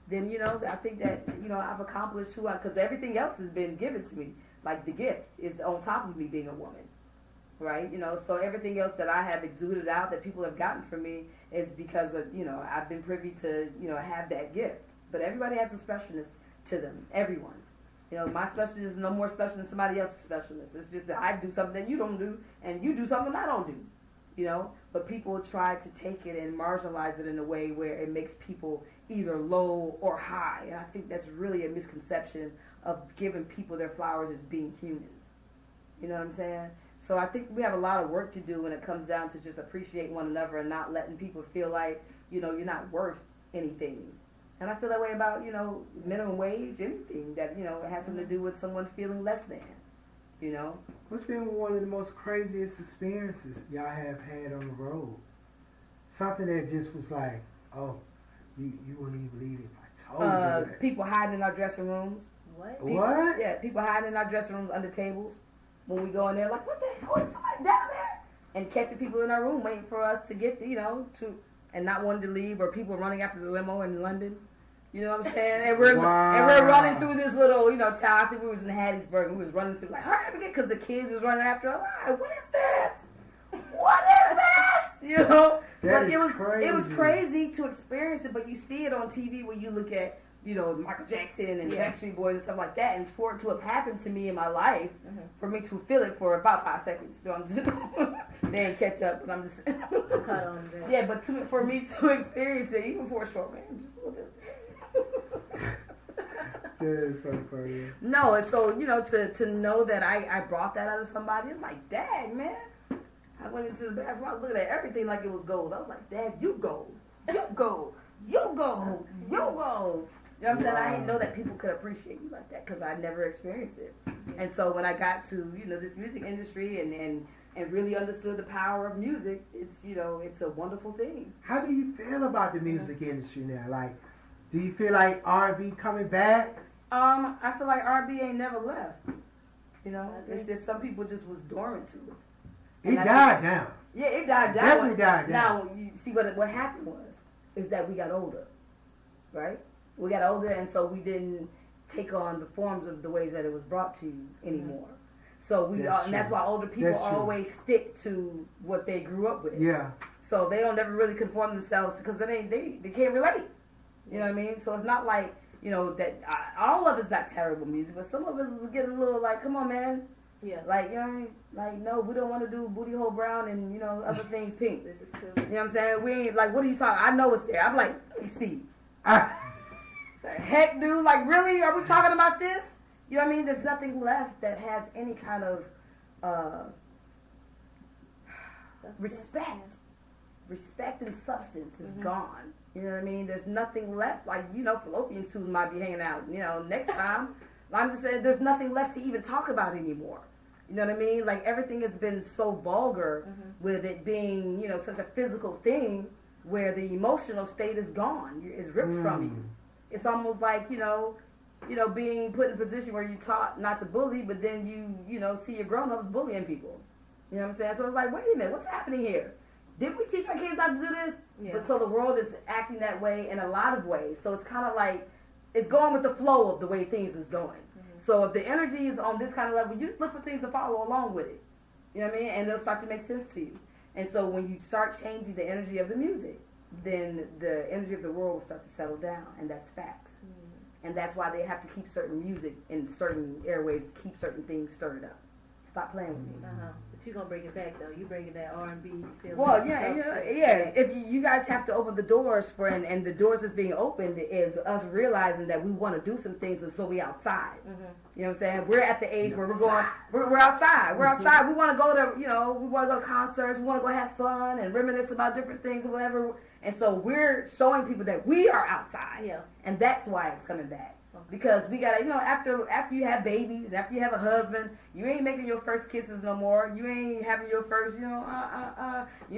then I think that I've accomplished who I, because everything else has been given to me. Like the gift is on top of me being a woman, right? So everything else that I have exuded out that people have gotten from me is because of I've been privy to have that gift. But everybody has a specialness to them, everyone. My specialness is no more special than somebody else's specialness. It's just that I do something that you don't do, and you do something I don't do, But people try to take it and marginalize it in a way where it makes people either low or high. And I think that's really a misconception of giving people their flowers as being humans. You know what I'm saying? So I think we have a lot of work to do when it comes down to just appreciating one another and not letting people feel like, you're not worth anything. And I feel that way about, minimum wage, anything that, has something to do with someone feeling less than, What's been one of the most craziest experiences y'all have had on the road? Something that just was like, oh, you wouldn't even believe it if I told you that. People hiding in our dressing rooms. What? Yeah, people hiding in our dressing rooms under tables. When we go in there, like, what the hell is somebody down there? And catching people in our room waiting for us to get, and not wanting to leave, or people running after the limo in London. You know what I'm saying? And we're running through this little, town. I think we was in Hattiesburg, and we was running through like, hurry up, because the kids was running after us. Like, what is this? What is this? You know? But it was crazy to experience it, but you see it on TV when you look at, Michael Jackson and Backstreet Boys and stuff like that, and for it to have happened to me in my life, for me to feel it for about 5 seconds. They ain't catch up, but I'm just yeah, but for me to experience it, even for a short man, just a little bit. That is so funny. No, and so, to know that I brought that out of somebody, it's like, dang, man. I went into the bathroom, I was looking at everything like it was gold. I was like, dad, you gold. You gold. You gold. You gold. You know what I'm saying? I didn't know that people could appreciate you like that because I never experienced it. And so when I got to, this music industry and really understood the power of music, it's a wonderful thing. How do you feel about the music industry now? Like, do you feel like R&B coming back? I feel like R&B ain't never left. It's just some people just was dormant to it. It died down. Yeah, it died down. Definitely died down. Now, you see what happened is that we got older, right? We got older, and so we didn't take on the forms of the ways that it was brought to you anymore. So and that's why older people always stick to what they grew up with. Yeah. So they don't ever really conform themselves because they can't relate. You know what I mean? So it's not like, that all of it's not terrible music, but some of us is getting a little like, come on, man. Yeah. Like, like, no, we don't want to do Booty Hole Brown and, other things pink. This is true. You know what I'm saying? We ain't, like, what are you talking? I know it's there. I'm like, let me see. The heck, dude? Like, really? Are we talking about this? You know what I mean? There's nothing left that has any kind of respect. Respect and substance is gone. You know what I mean? There's nothing left. Like, fallopian tubes might be hanging out. Next time, I'm just saying there's nothing left to even talk about anymore. You know what I mean? Like, everything has been so vulgar with it being, such a physical thing where the emotional state is gone. It's ripped from you. It's almost like, being put in a position where you're taught not to bully, but then you see your grown-ups bullying people. You know what I'm saying? So it's like, wait a minute, what's happening here? Didn't we teach our kids not to do this? Yeah. But so the world is acting that way in a lot of ways. So it's kind of like, it's going with the flow of the way things is going. So if the energy is on this kind of level, you just look for things to follow along with it. You know what I mean? And it'll start to make sense to you. And so when you start changing the energy of the music, then the energy of the world will start to settle down. And that's facts. And that's why they have to keep certain music in certain airwaves, keep certain things stirred up. Stop playing with me. But you're going to bring it back, though. You bringing that R&B. Well, yeah. If you guys have to open the doors for, and the doors that's being opened is us realizing that we want to do some things, and so we outside. You know what I'm saying? We're at the age where we're outside. We're outside. We want to go to, we want to go to concerts. We want to go have fun and reminisce about different things or whatever. And so we're showing people that we are outside. Yeah. And that's why it's coming back. Because we gotta, after you have babies, after you have a husband, you ain't making your first kisses no more. You ain't having your first, you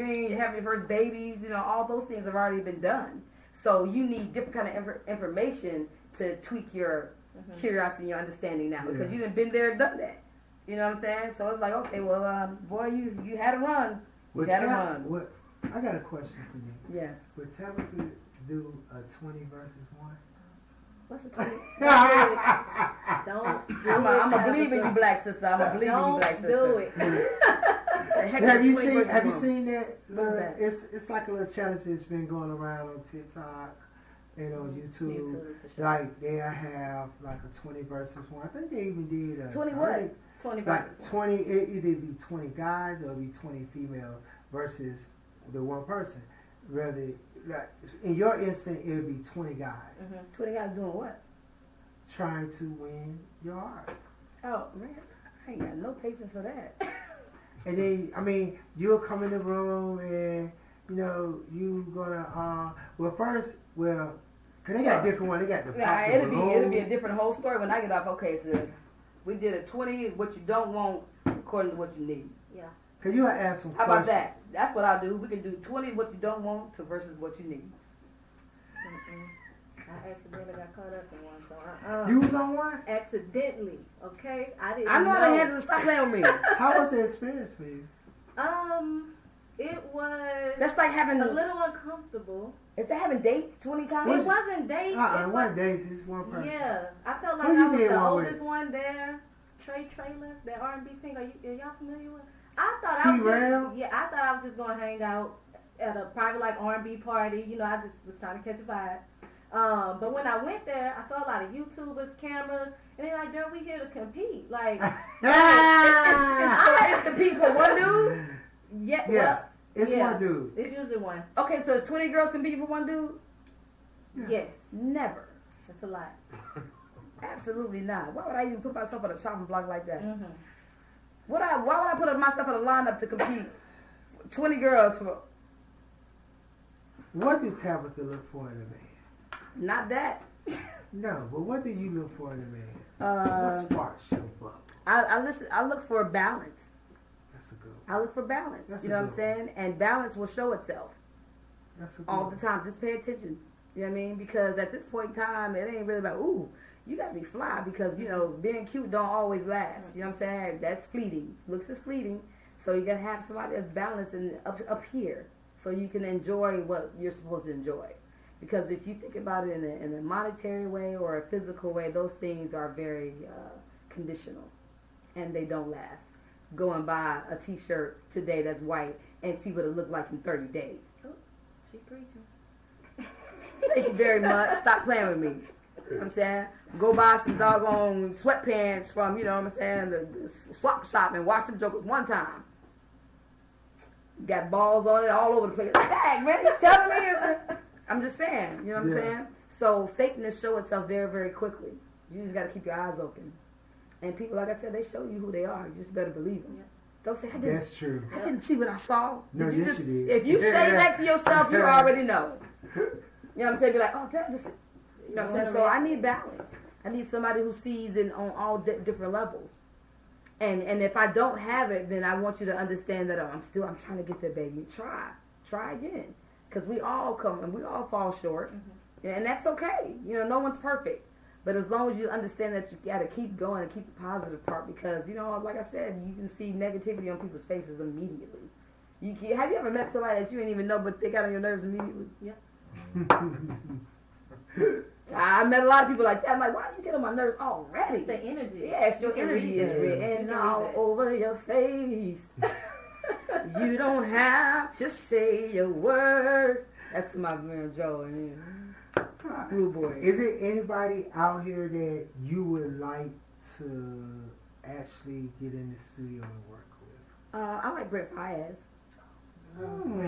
ain't having your first babies. All those things have already been done. So you need different kind of information to tweak your curiosity and your understanding now, because you done been there and done that. You know what I'm saying? So it's like, okay, well, boy, you had a run. You had a run. I got a question for you. Yes. Would Tabitha do a 20 versus 1? What's a 20? Don't. I'm a believe in you, black sister. I'm a believe in you, black sister. Do it. Have you seen that? It's like a little challenge that's been going around on TikTok and on YouTube. Sure. Like they have like a 20 versus 1. I think they even did a 20 what? 20 like versus 20. It either be 20 guys or be 20 female versus the one person. Rather, like in your instance, it would be 20 guys. 20 guys doing what? Trying to win your heart. Oh man, I ain't got no patience for that. And then, you'll come in the room and, you gonna, cause they got different ones. They got the it'll be a different whole story when I get off. Okay, so we did a 20, what you don't want according to what you need. Yeah. Cause you gotta ask some questions. How about that? That's what I'll do. We can do 20 what you don't want to versus what you need. I accidentally got caught up in one, so You was on one? Accidentally, okay? I didn't know how to handle it. Stop playing with me. How was the experience for you? It was. That's like having a little uncomfortable. Is it having dates 20 times? It wasn't dates. It wasn't dates. It's one person. Yeah, I felt like Who I you was did the one oldest with? one there. Trey Trailer, that R&B singer. Are y'all familiar with? I thought T-Rail? I thought I was just gonna hang out at a private like R&B party. You know, I just was trying to catch a vibe. But when I went there, I saw a lot of YouTubers, cameras, and they're like, "Girl, we here to compete." Like, it's compete for one dude. yeah, Yeah. well, It's yeah, one dude. It's usually one. Okay, so it's 20 girls competing for one dude? Yeah. Yes, Never. that's a lot. Absolutely not. Why would I even put myself on a chopping block like that? Mm-hmm. Why would I put myself in a lineup to compete? 20 girls for What do Tabitha look for in a man? not that. No, but what do you look for in a man? Uh, What sparks your bubble? I look for balance. That's a good one. I look for balance. That's you a know what I'm good saying? And balance will show itself That's a good all one. the time. Just pay attention. You know what I mean? Because at this point in time, it ain't really about, ooh, you got to be fly because, you know, being cute don't always last. You know what I'm saying? That's fleeting. Looks is fleeting. So you got to have somebody that's balanced and up here so you can enjoy what you're supposed to enjoy. Because if you think about it in a monetary way or a physical way, those things are very conditional and they don't last. Go and buy a t-shirt today that's white and see what it look like in 30 days. Oh, she preaching. Thank you very much. Stop playing with me. You know what I'm saying? Go buy some doggone sweatpants from, you know what I'm saying, the swap shop and wash them jokers one time. Got balls on it all over the place. Dang, man, you telling me? I'm just saying, you know what I'm saying? So fakeness show itself very, very quickly. You just got to keep your eyes open. And people, like I said, they show you who they are. You just better believe them. Yep. Don't say, That's true. I didn't see what I saw. No, You yes, just- you did. If you say that to yourself, you already know. You know what I'm saying? Be like, oh, damn, this. You know what I'm saying? So I need balance. I need somebody who sees it on all different levels. And if I don't have it, then I want you to understand that I'm trying to get there, baby. Try again, because we all come and we all fall short, and that's okay. You know, no one's perfect, but as long as you understand that you got to keep going and keep the positive part, because you know, like I said, you can see negativity on people's faces immediately. Have you ever met somebody that you didn't even know, but they got on your nerves immediately? Yep. I met a lot of people like that. I'm like, why do you get on my nerves already? It's the energy. Yes, your You can energy read is it. written You can all read it. over your face. You don't have to say a word. That's my man Joe. Blue boy. Is it anybody out here that you would like to actually get in the studio and work with? I like Brett Fayez.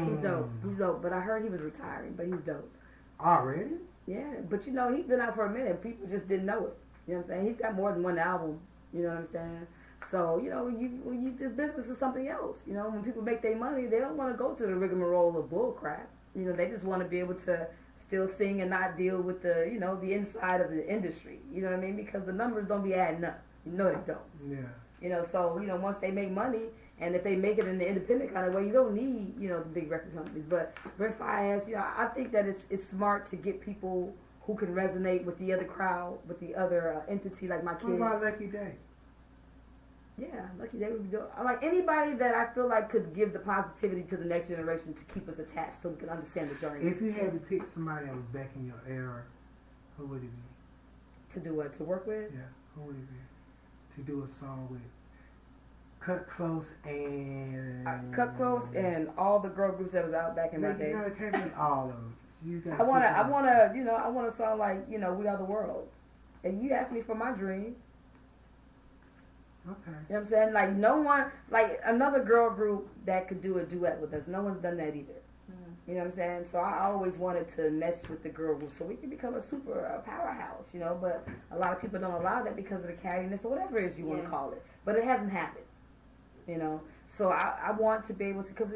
He's dope. He's dope. But I heard he was retiring, but he's dope. Already? Yeah, but you know, he's been out for a minute. People just didn't know it. You know what I'm saying? He's got more than one album. You know what I'm saying? So, you know, this business is something else. You know, when people make their money, they don't want to go through the rigmarole of bull crap. You know, they just want to be able to still sing and not deal with the, you know, the inside of the industry. You know what I mean? Because the numbers don't be adding up. You know they don't. Yeah. You know, so, you know, once they make money, and if they make it in the independent kind of way, you don't need, you know, the big record companies. But Brent Fayez, you know, I think that it's smart to get people who can resonate with the other crowd, with the other entity, like my kids. What about Lucky Day? Yeah, Lucky Day would be dope. I like anybody that I feel like could give the positivity to the next generation to keep us attached so we can understand the journey. If you had to pick somebody that was back in your era, who would it be? To do what? To work with? Yeah, who would it be? To do a song with? Cut Close and... Cut Close and all the girl groups that was out back in my Like, day. you know, it can't be all of them. You gotta I wanna, pick you know, I wanna sound like, you know, We Are the World. And you asked me for my dream. one. Okay. You know what I'm saying? Like no one, like another girl group that could do a duet with us. No one's done that either. You know what I'm saying? So I always wanted to mesh with the girl group so we can become a super powerhouse, you know. But a lot of people don't allow that because of the cattiness or whatever it is you want to call it. But it hasn't happened, you know. So I want to be able to, because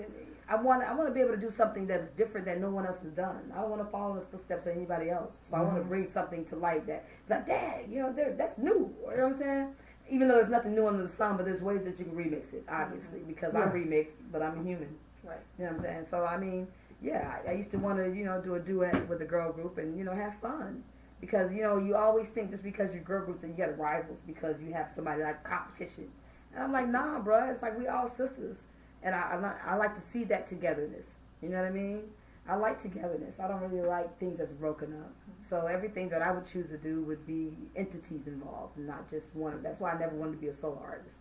I want to be able to do something that is different that no one else has done. I don't want to follow in the footsteps of anybody else. So I want to bring something to light that, like, dang, you know, that's new. You know what I'm saying? Even though there's nothing new under the sun, but there's ways that you can remix it, obviously, because I remix, but I'm a human. Right. You know what I'm saying? So, I mean, yeah, I used to want to, you know, do a duet with a girl group and, you know, have fun. Because, you know, you always think just because you're girl groups that you got rivals because you have somebody like competition. And I'm like, nah, bruh, it's like we all sisters. And I like to see that togetherness. You know what I mean? I like togetherness. I don't really like things that's broken up. So everything that I would choose to do would be entities involved, not just one. That's why I never wanted to be a solo artist.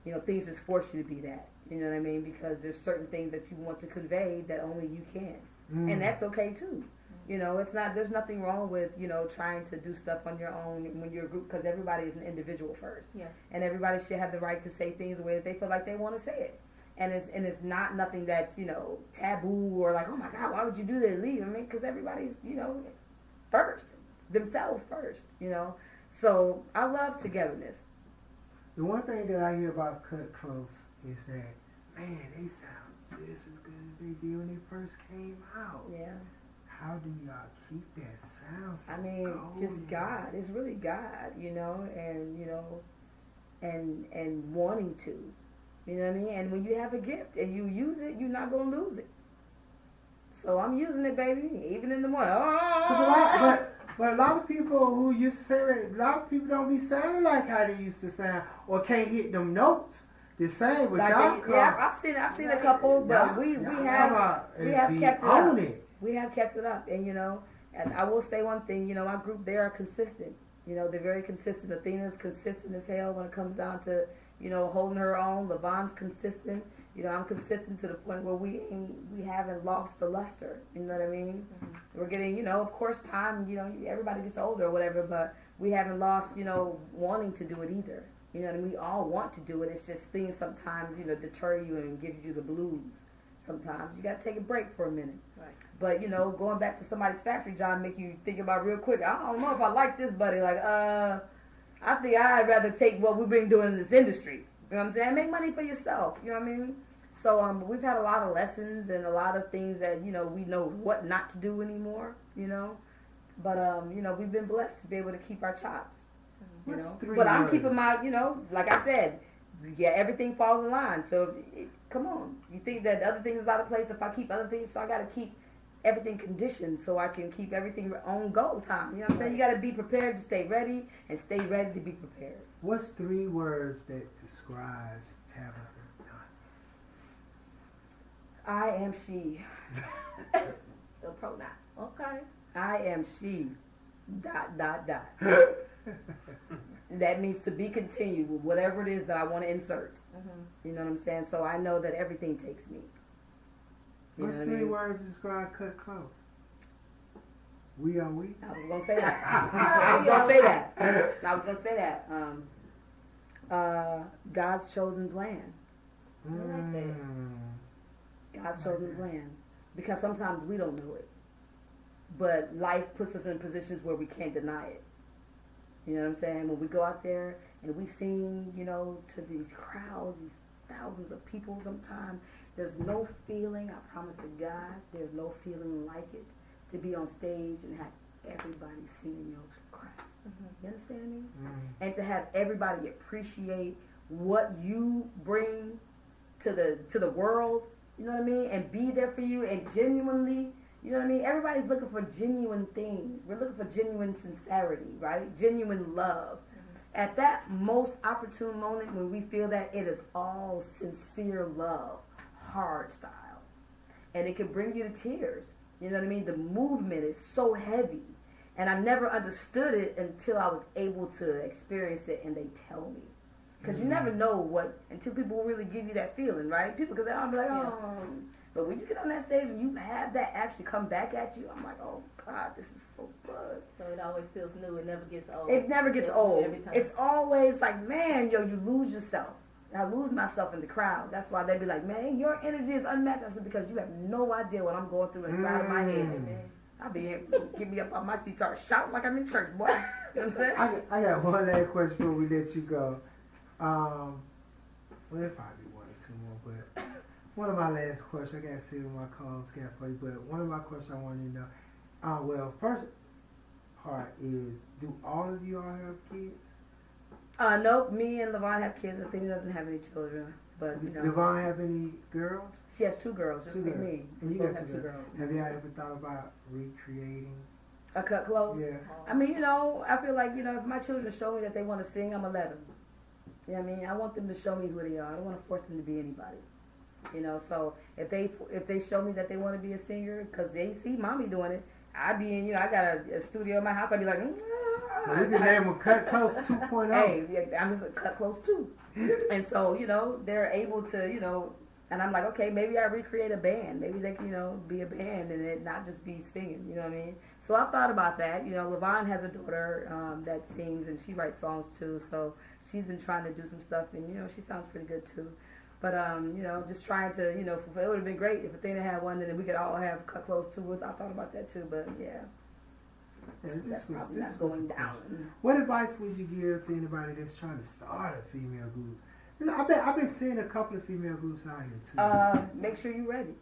You know, things just force you to be that. You know what I mean? Because there's certain things that you want to convey that only you can. And that's okay too. You know, it's not, there's nothing wrong with, you know, trying to do stuff on your own when you're a group, because everybody is an individual first. Yeah. And everybody should have the right to say things the way that they feel like they want to say it. And it's not nothing that's, you know, taboo or like, oh my God, why would you do that? Leave. I mean, because everybody's, you know, first, themselves first, you know. So I love togetherness. The one thing that I hear about Cut Close is that, man, they sound just as good as they did when they first came out. Yeah. How do y'all keep that sound so I mean, golden? just God. It's really God, you know, and, you know, and wanting to. You know what I mean? And when you have a gift and you use it, you're not going to lose it. So I'm using it, baby, even in the morning. But a lot of people who used to say that, a lot of people don't be sounding like how they used to sound or can't hit them notes the same. But like y'all I've seen a couple, but we have kept it up. We have kept it up, and you know, and I will say one thing, you know, my group, they are consistent. You know, they're very consistent. Athena's consistent as hell when it comes down to, you know, holding her own. Levon's consistent. You know, I'm consistent to the point where we haven't lost the luster. You know what I mean? Mm-hmm. We're getting, you know, of course, time. You know, everybody gets older or whatever, but we haven't lost, you know, wanting to do it either. You know what I mean? We all want to do it. It's just things sometimes, you know, deter you and give you the blues. Sometimes you got to take a break for a minute. Right. But, you know, going back to somebody's factory job make you think about real quick, I don't know if I like this, buddy. Like, I think I'd rather take what we've been doing in this industry. You know what I'm saying? Make money for yourself. You know what I mean? So we've had a lot of lessons and a lot of things that, you know, we know what not to do anymore, you know. But, you know, we've been blessed to be able to keep our chops. You know? But I'm keeping my, you know, like I said, yeah, everything falls in line. So, come on. You think that other things is out of place if I keep other things? So I got to keep everything conditioned so I can keep everything on go time. You know what I'm saying? You got to be prepared to stay ready and stay ready to be prepared. What's 3 words that describes Tabitha? I am she. The pronoun. Okay. I am she. ... That means to be continued with whatever it is that I want to insert. Mm-hmm. You know what I'm saying? So I know that everything takes me. What's 3 words to describe Cut Close? We are we? I was going to say that. I was going to say that. God's chosen plan. God's chosen plan. Because sometimes we don't know it. But life puts us in positions where we can't deny it. You know what I'm saying? When we go out there and we sing, you know, to these crowds, these thousands of people sometimes, there's no feeling, I promise to God, there's no feeling like it to be on stage and have everybody singing your craft. Mm-hmm. You understand me? Mm-hmm. And to have everybody appreciate what you bring to the world, you know what I mean? And be there for you and genuinely, you know what I mean? Everybody's looking for genuine things. We're looking for genuine sincerity, right? Genuine love. Mm-hmm. At that most opportune moment when we feel that it is all sincere love, hard style. And it can bring you to tears. You know what I mean? The movement is so heavy. And I never understood it until I was able to experience it and they tell me. Because you never know what, until people really give you that feeling, right? People, because I'll be like, oh. But when you get on that stage and you have that actually come back at you, I'm like, oh, God, this is so good. So it always feels new. It never gets old. It never gets old. Every time. It's always like, man, yo, you lose yourself. I lose myself in the crowd. That's why they be like, man, your energy is unmatched. I said, because you have no idea what I'm going through inside of my head. I be get me up on my seat, start shouting like I'm in church, boy. You know what I'm saying? I got one last question before we let you go. Well, there'll probably be 1 or 2 more, but one of my last questions, I got to see what my calls got for you, but one of my questions I wanted to know, well, first part is, do all of you all have kids? Nope, me and Levon have kids. I think he doesn't have any children, but, you know. Levon have any girls? She has 2 girls, just like me. And you got 2 girls. Have y'all ever thought about recreating? A Cut Close? Yeah. I mean, you know, I feel like, you know, if my children show me that they want to sing, I'm going to let them. You know what I mean? I want them to show me who they are. I don't want to force them to be anybody. You know, so if they show me that they want to be a singer because they see mommy doing it, I'd be in, you know, I got a studio in my house. I'd be like, we can name them Cut Close 2.0. Hey, I'm just a Cut Close too. And so, you know, they're able to, you know, and I'm like, okay, maybe I recreate a band. Maybe they can, you know, be a band and it not just be singing, you know what I mean? So I've thought about that. You know, LaVon has a daughter that sings and she writes songs too. So she's been trying to do some stuff and, you know, she sounds pretty good too. But, you know, just trying to, you know, it would have been great if Athena had one and then we could all have Cut Close too. I thought about that too, but yeah. That's probably not going down. What advice would you give to anybody that's trying to start a female group? You know, I've been seeing a couple of female groups out here too. Make sure you're ready.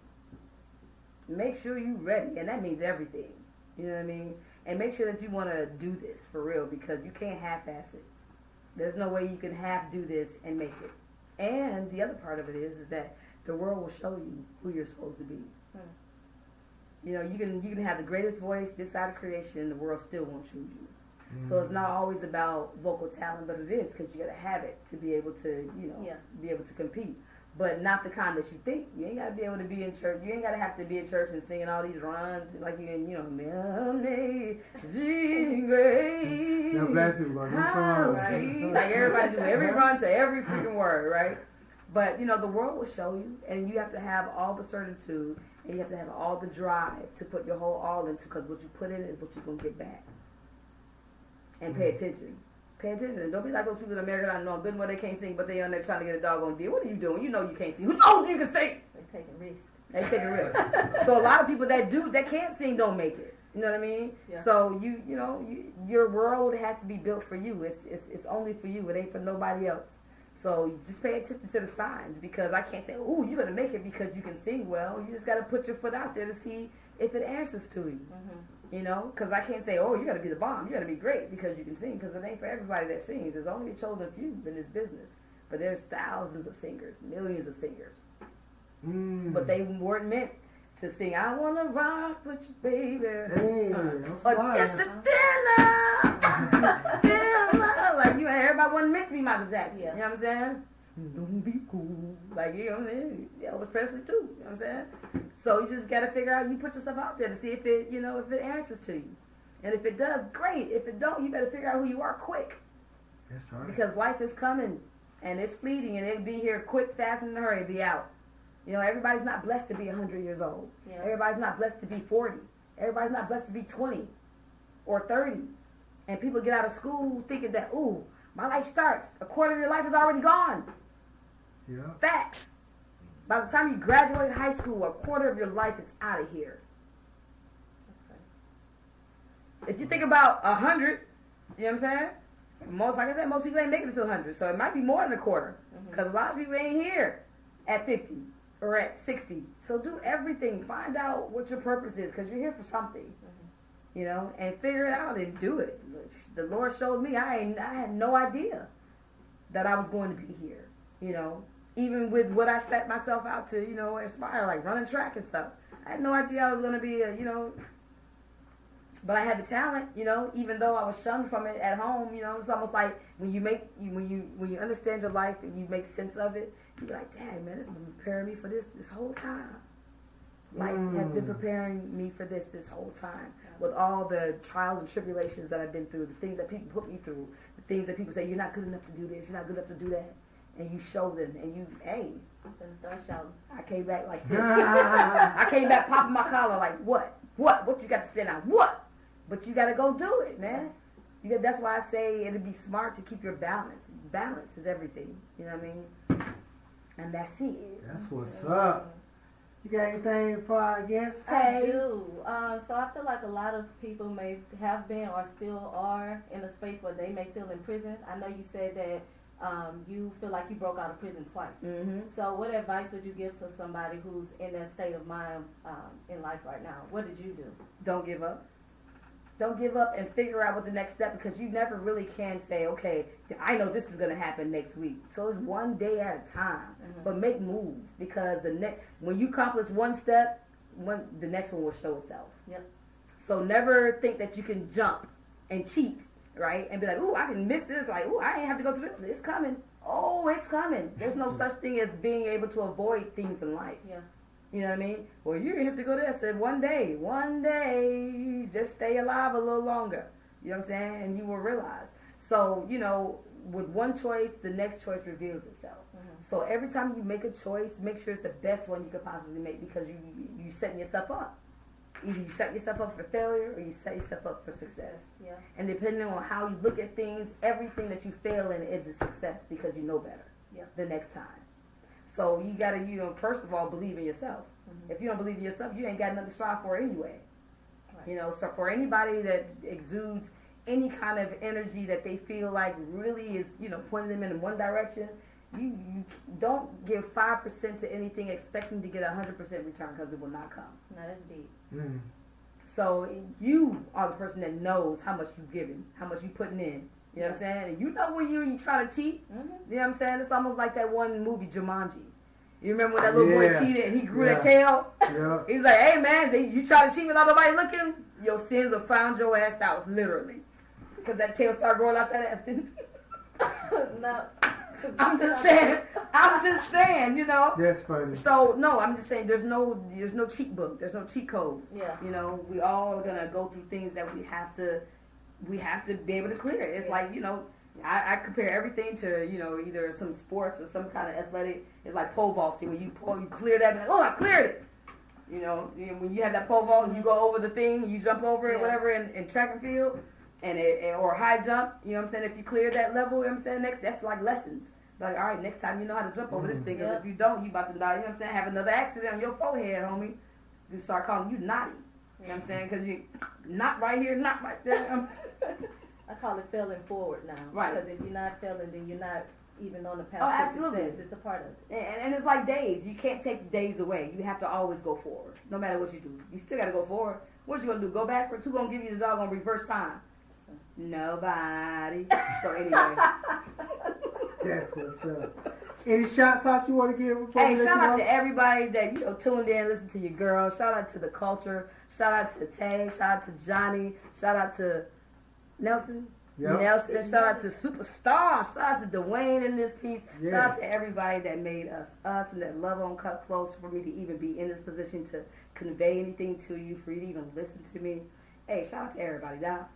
Make sure you're ready, and that means everything. You know what I mean? And make sure that you want to do this for real because you can't half-ass it. There's no way you can half do this and make it. And the other part of it is that the world will show you who you're supposed to be. You know, you can have the greatest voice this side of creation, and the world still won't choose you. So it's not always about vocal talent, but it is because you got to have it to be able to, you know, be able to compete. But not the kind that you think. You ain't got to be able to be in church. You ain't got to have to be in church and singing all these runs like you in, you know, amazing grace. Now, black people going to do songs. Right? Like everybody do every run to every freaking word, right? But, you know, the world will show you, and you have to have all the certitude, and you have to have all the drive to put your whole all into, because what you put in is what you're going to get back. And pay attention. Pay attention. And don't be like those people in America that I know good well they can't sing, but they on there trying to get a doggone deal. What are you doing? You know you can't sing. Who told you can sing? They taking risks. They taking risks. So a lot of people that can't sing don't make it. You know what I mean? Yeah. So you know your world has to be built for you. It's only for you. It ain't for nobody else. So just pay attention to the signs, because I can't say, "Oh, you're gonna make it because you can sing well." You just got to put your foot out there to see if it answers to you. You know, because I can't say, "Oh, you got to be the bomb. You got to be great because you can sing," because it ain't for everybody that sings. There's only a chosen few in this business, but there's thousands of singers, millions of singers, but they weren't meant to sing. I wanna rock with you, baby. Hey, or just a dinner. Like you, everybody wasn't meant to be Michael Jackson. Yeah. You know what I'm saying? Don't be cool. Like, you know what I mean? Elvis Presley too. You know what I'm saying? So you just gotta figure out, you put yourself out there to see if it, you know, if it answers to you. And if it does, great. If it don't, you better figure out who you are quick. That's right. Because life is coming and it's fleeting and it'll be here quick, fast, and in a hurry, it'll be out. You know, everybody's not blessed to be 100 years old. Yeah. Everybody's not blessed to be 40. Everybody's not blessed to be 20 or 30. And people get out of school thinking that, ooh, my life starts. A quarter of your life is already gone. Yeah. Facts. By the time you graduate high school, a quarter of your life is out of here. If you think about 100, you know what I'm saying? Like I said, most people ain't making it to 100. So it might be more than a quarter. Because a lot of people ain't here at 50 or at 60. So do everything. Find out what your purpose is, because you're here for something. You know, and figure it out and do it. The Lord showed me. I had no idea that I was going to be here. You know, even with what I set myself out to, you know, aspire, like running track and stuff. I had no idea I was going to be a, you know, but I had the talent, you know, even though I was shunned from it at home. You know, it's almost like when you understand your life and you make sense of it, you're like, dang, man, it's been preparing me for this whole time. Life has been preparing me for this whole time. With all the trials and tribulations that I've been through, the things that people put me through, the things that people say, you're not good enough to do this, you're not good enough to do that. And you show them, and you, hey. Start shouting. I came back like this. I came back popping my collar like, what? What you got to say now? What? But you got to go do it, man. That's why I say it'd be smart to keep your balance. Balance is everything. You know what I mean? And that's it. That's what's up. You got anything for our guests? I do. So I feel like a lot of people may have been or still are in a space where they may feel imprisoned. I know you said that you feel like you broke out of prison twice. So what advice would you give to somebody who's in that state of mind in life right now? What did you do? Don't give up. Don't give up and figure out what the next step, because you never really can say, okay, I know this is going to happen next week. So it's one day at a time. But make moves, because when you accomplish one step, the next one will show itself. Yep. So never think that you can jump and cheat, right? And be like, ooh, I can miss this. Like, ooh, I ain't have to go through this. It's coming. oh, it's coming. There's no such thing as being able to avoid things in life. Yeah. You know what I mean? Well, you have to go there. I said, one day, just stay alive a little longer. You know what I'm saying? And you will realize. So, you know, with one choice, the next choice reveals itself. Mm-hmm. So every time you make a choice, make sure it's the best one you could possibly make, because you setting yourself up. Either you set yourself up for failure or you set yourself up for success. Yeah. And depending on how you look at things, everything that you fail in is a success because you know better the next time. So you got to, you know, first of all, believe in yourself. Mm-hmm. If you don't believe in yourself, you ain't got nothing to strive for anyway. Right. You know, so for anybody that exudes any kind of energy that they feel like really is, you know, pointing them in one direction, you don't give 5% to anything expecting to get 100% return, because it will not come. No, that's deep. Mm. So you are the person that knows how much you've given, how much you're putting in. You know what I'm saying? And you know when you try to cheat, you know what I'm saying? It's almost like that one movie, Jumanji. You remember when that little boy cheated and he grew that tail? Yeah. He's like, hey man, you try to cheat without nobody looking, your sins will find your ass out, literally. Because that tail started growing out that ass, didn't it? No. I'm just saying, you know. That's funny. So no, I'm just saying there's no cheat book, there's no cheat codes. Yeah. You know, we all are gonna go through things that we have to be able to clear. It's like, you know, I compare everything to, you know, either some sports or some kind of athletic. It's like pole vaulting. When you clear that, and like, oh, I cleared it. You know, when you have that pole vault and you go over the thing, you jump over it, whatever, in track and field, or high jump. You know what I'm saying? If you clear that level, you know what I'm saying? That's like lessons. Like, all right, next time you know how to jump over this thing. Because if you don't, you about to die. You know what I'm saying? Have another accident on your forehead, homie. You start calling you naughty. You know what I'm saying? Because you not right here, not right there. I call it failing forward now. Right. Because if you're not failing, then you're not even on the path to success. It's a part of it. And it's like days. You can't take days away. You have to always go forward, no matter what you do. You still got to go forward. What you going to do? Go backwards? Who's going to give you the doggone reverse time? Nobody. So anyway. That's what's up. Any shout outs you want to give before Hey, shout out to everybody that, you know, tuned in, listen to your girl. Shout out to the culture. Shout out to Tay. Shout out to Johnny. Shout out to Nelson. Yep. Nelson. Shout out to Superstar. Shout out to Dwayne in this piece. Yes. Shout out to everybody that made us and that love on Cut Close for me to even be in this position to convey anything to you, for you to even listen to me. Hey, shout out to everybody. Now,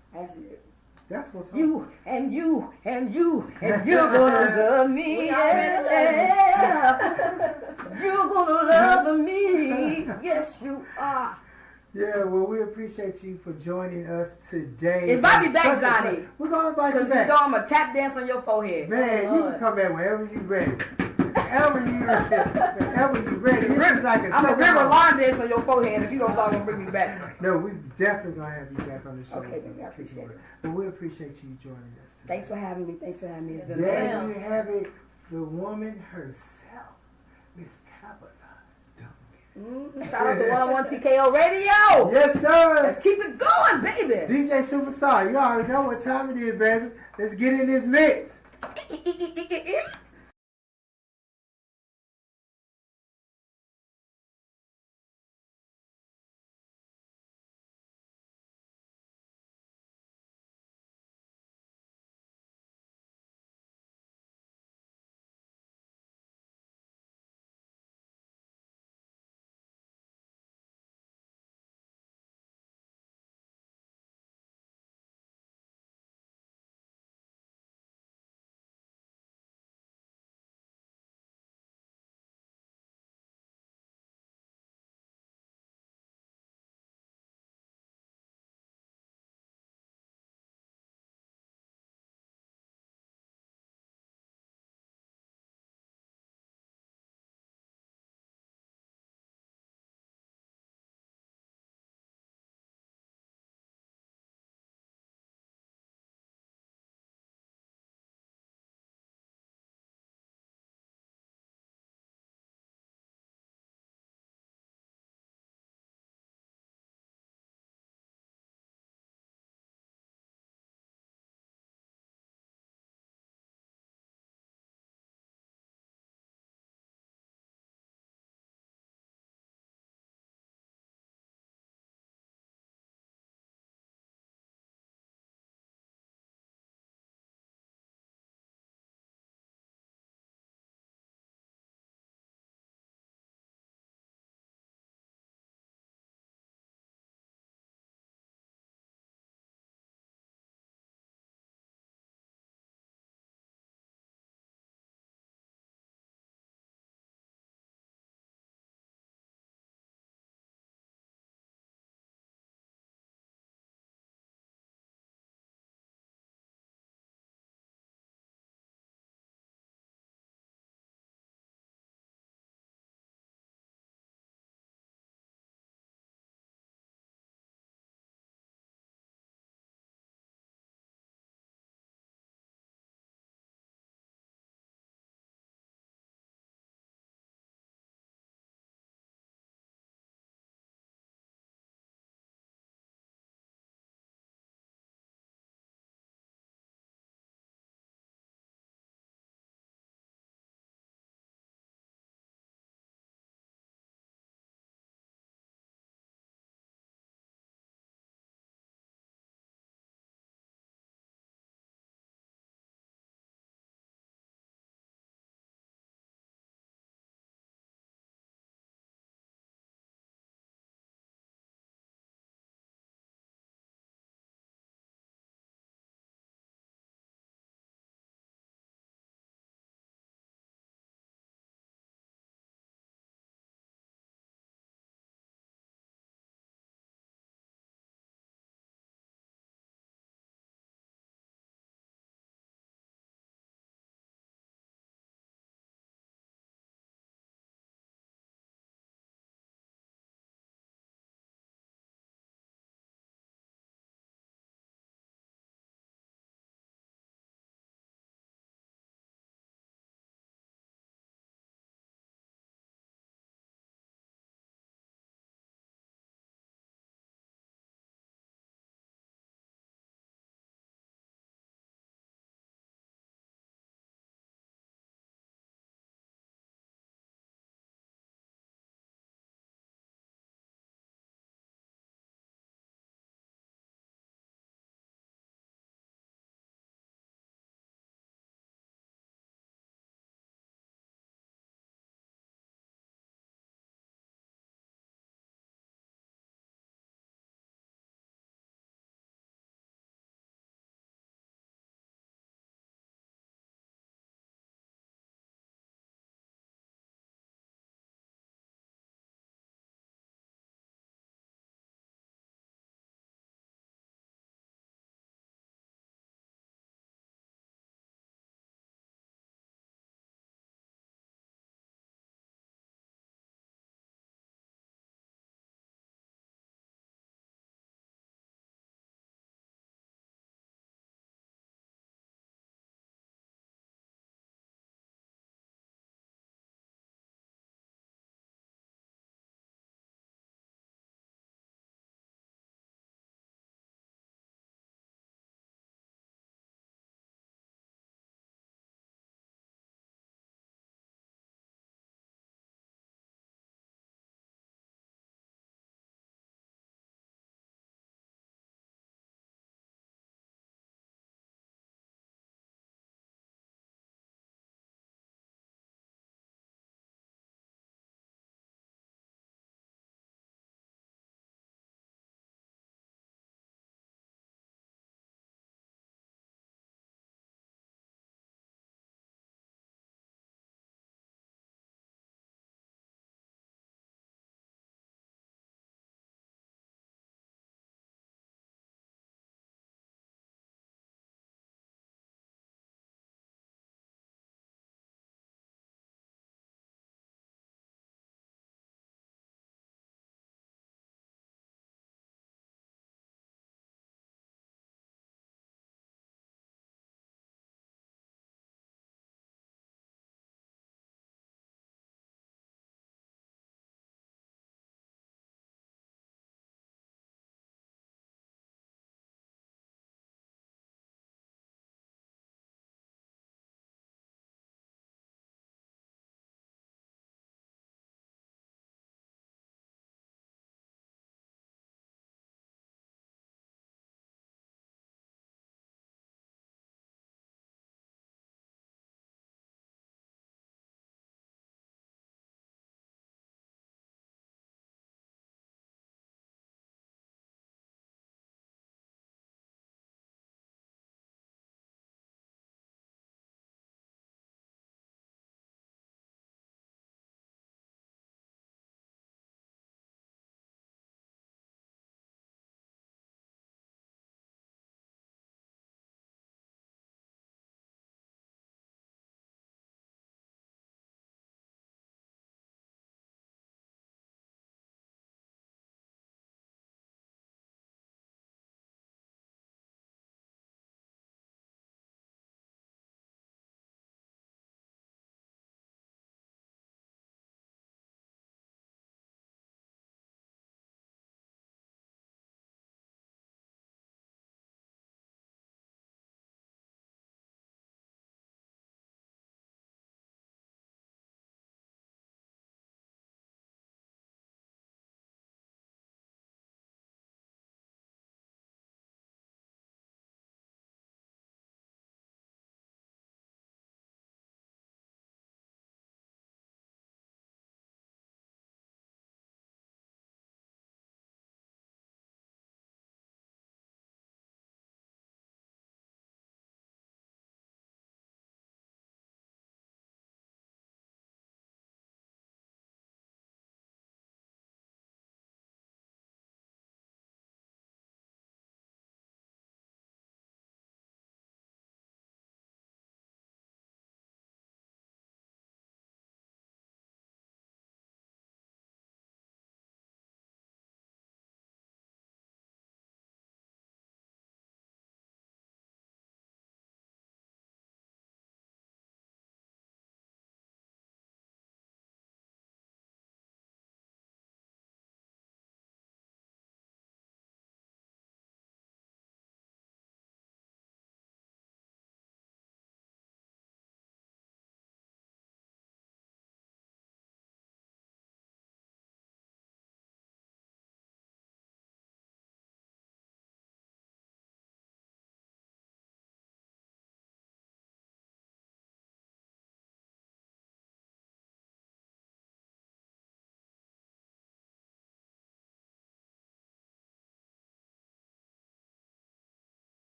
that's what's up. You and you're gonna love me. You're gonna love me. Yes, you are. Yeah, well, we appreciate you for joining us today. Invite me back, Johnny. We're gonna invite you back. Because I'm gonna tap dance on your forehead. Man, you can come back whenever you're ready. Whenever you're ready. This is like I'm a river line dance on your forehead if you don't want to bring me back. No, we definitely gonna have you back on the show. Okay, baby, I appreciate it. But we appreciate you joining us today. Thanks for having me. It's been there you have it, the woman herself, Miss Tabitha. Shout out to 101 TKO Radio. Yes, sir. Let's keep it going, baby. DJ Superstar, you already know what time it is, baby. Let's get in this mix.